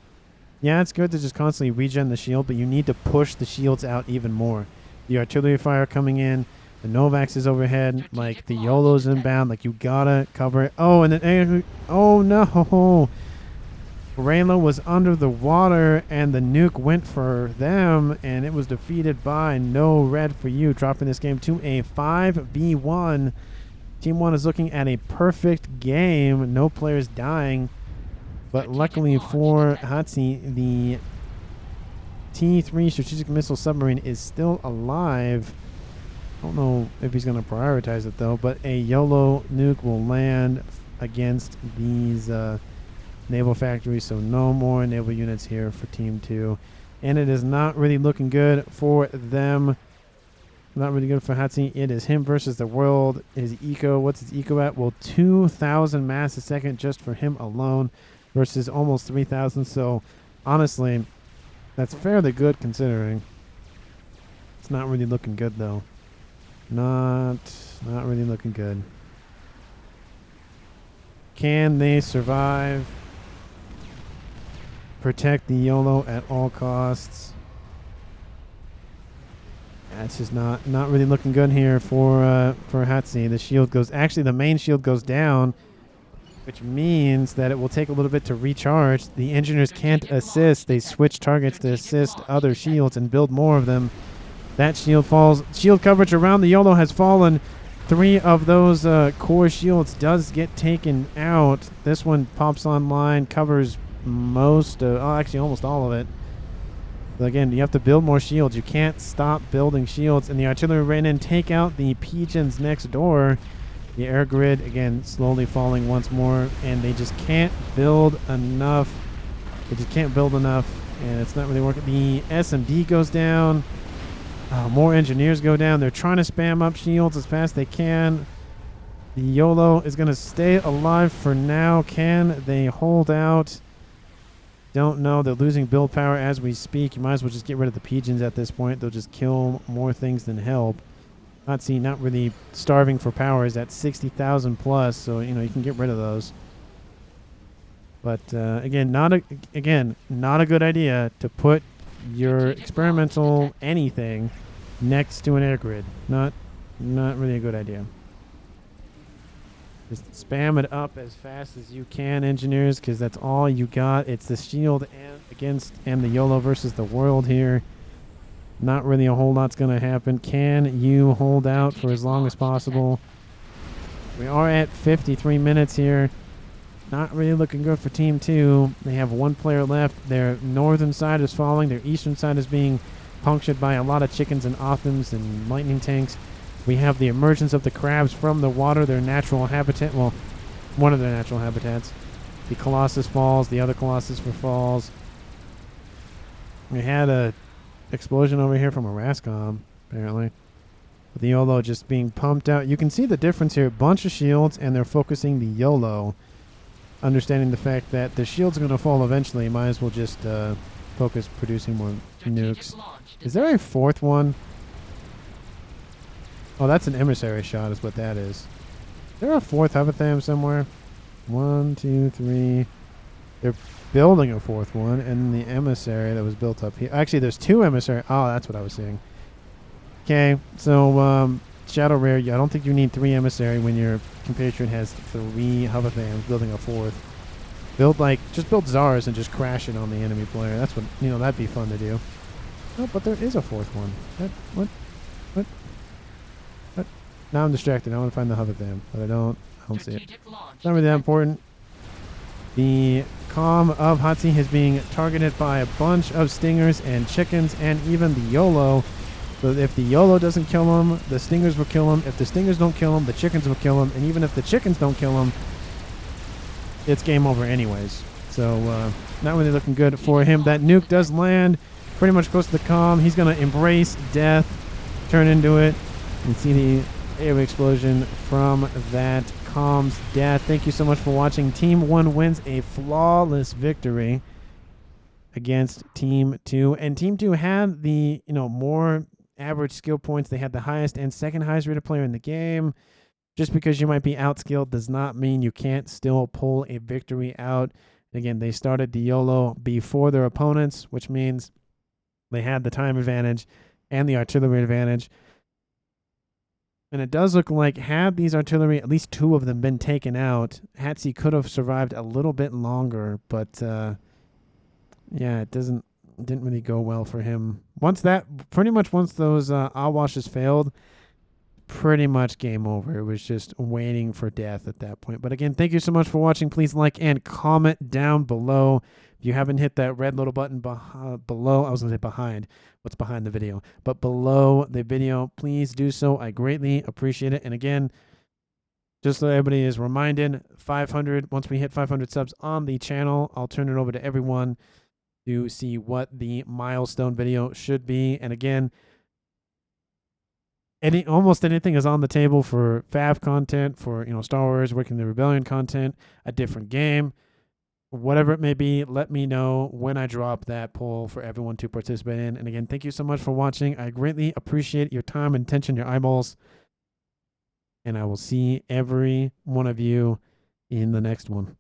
Yeah, it's good to just constantly regen the shield, but you need to push the shields out even more. The artillery fire coming in. The Novax is overhead. Like, the Yolo's inbound. Like, you gotta cover it. Oh, and then... Oh, no! Raylo was under the water, and the nuke went for them, and it was defeated by no red for you, dropping this game to a 5v1. Team 1 is looking at a perfect game. No players dying. But luckily for Hatzi, the T3 strategic missile submarine is still alive. I don't know if he's going to prioritize it, though, but a Yolo nuke will land against these... naval factory, so no more naval units here for Team 2. And it is not really looking good for them. Not really good for Hatzi. It is him versus the world. His eco, what's his eco at? Well, 2,000 mass a second just for him alone versus almost 3,000. So, honestly, that's fairly good considering. It's not really looking good, though. Not really looking good. Can they survive? Protect the Yolo at all costs. That's just not really looking good here for Hatzi. The shield goes... Actually, the main shield goes down, which means that it will take a little bit to recharge. The engineers can't assist. They switch targets to assist other shields and build more of them. That shield falls. Shield coverage around the Yolo has fallen. 3 of those core shields does get taken out. This one pops online, covers most of... Oh, actually, almost all of it. But again, you have to build more shields. You can't stop building shields. And the artillery ran in, take out the pigeons next door. The air grid, again, slowly falling once more. And they just can't build enough. They just can't build enough. And it's not really working. The SMD goes down. More engineers go down. They're trying to spam up shields as fast as they can. The Yolo is going to stay alive for now. Can they hold out? Don't know. They're losing build power as we speak. You might as well just get rid of the pigeons at this point. They'll just kill more things than help. Not really starving for power is at 60,000 plus, so you can get rid of those. But again, not a good idea to put your experimental anything next to an air grid. Not really a good idea. Just spam it up as fast as you can, engineers, because that's all you got. It's the shield and the Yolo versus the world here. Not really a whole lot's going to happen. Can you hold out for as long as possible? We are at 53 minutes here. Not really looking good for Team 2. They have 1 player left. Their northern side is falling. Their eastern side is being punctured by a lot of chickens and Othams and lightning tanks. We have the emergence of the crabs from the water, their natural habitat. Well, One of their natural habitats. The Colossus falls. The other Colossus falls. We had a explosion over here from a Rascom, apparently. With the Yolo just being pumped out. You can see the difference here. Bunch of shields, and they're focusing the Yolo. Understanding the fact that the shield's going to fall eventually. Might as well just focus producing more nukes. Is there a fourth one? Oh, that's an emissary shot is what that is. Is there a fourth Hovatham somewhere? 1, 2, 3. They're building a fourth one, and the emissary that was built up here. Actually, there's 2 emissary. Oh, that's what I was seeing. Okay, so Shadow Rare, I don't think you need 3 emissary when your compatriot has 3 Hovathams building a fourth. Just build Zars and just crash it on the enemy player. That's what, that'd be fun to do. Oh, but there is a fourth one. What? Now I'm distracted. I want to find the Hovatham, but I don't see it. It's not really that important. The comm of Hatsi is being targeted by a bunch of stingers and chickens and even the Yolo. So if the Yolo doesn't kill him, the stingers will kill him. If the stingers don't kill him, the chickens will kill him. And even if the chickens don't kill him, it's game over anyways. So not really looking good for him. That nuke does land pretty much close to the comm. He's going to embrace death, turn into it. You can see the AoE explosion from that comm's death. Thank you so much for watching. Team 1 wins a flawless victory against Team 2. And Team 2 had the, more average skill points. They had the highest and second highest rated player in the game. Just because you might be outskilled does not mean you can't still pull a victory out. Again, they started the Yolo before their opponents, which means they had the time advantage and the artillery advantage. And it does look like had these artillery, at least 2 of them, been taken out, Hatsi could have survived a little bit longer. But yeah, it didn't really go well for him. Once those Awashes failed, pretty much game over. It was just waiting for death at that point. But again, thank you so much for watching. Please like and comment down below. If you haven't hit that red little button below, I was going to say behind, what's behind the video, but below the video, please do so. I greatly appreciate it. And again, just so everybody is reminded, 500, once we hit 500 subs on the channel, I'll turn it over to everyone to see what the milestone video should be. And again, almost anything is on the table for FAF content, for Star Wars, Working the Rebellion content, a different game, whatever it may be. Let me know when I drop that poll for everyone to participate in. And again, thank you so much for watching. I greatly appreciate your time and attention, your eyeballs, and I will see every one of you in the next one.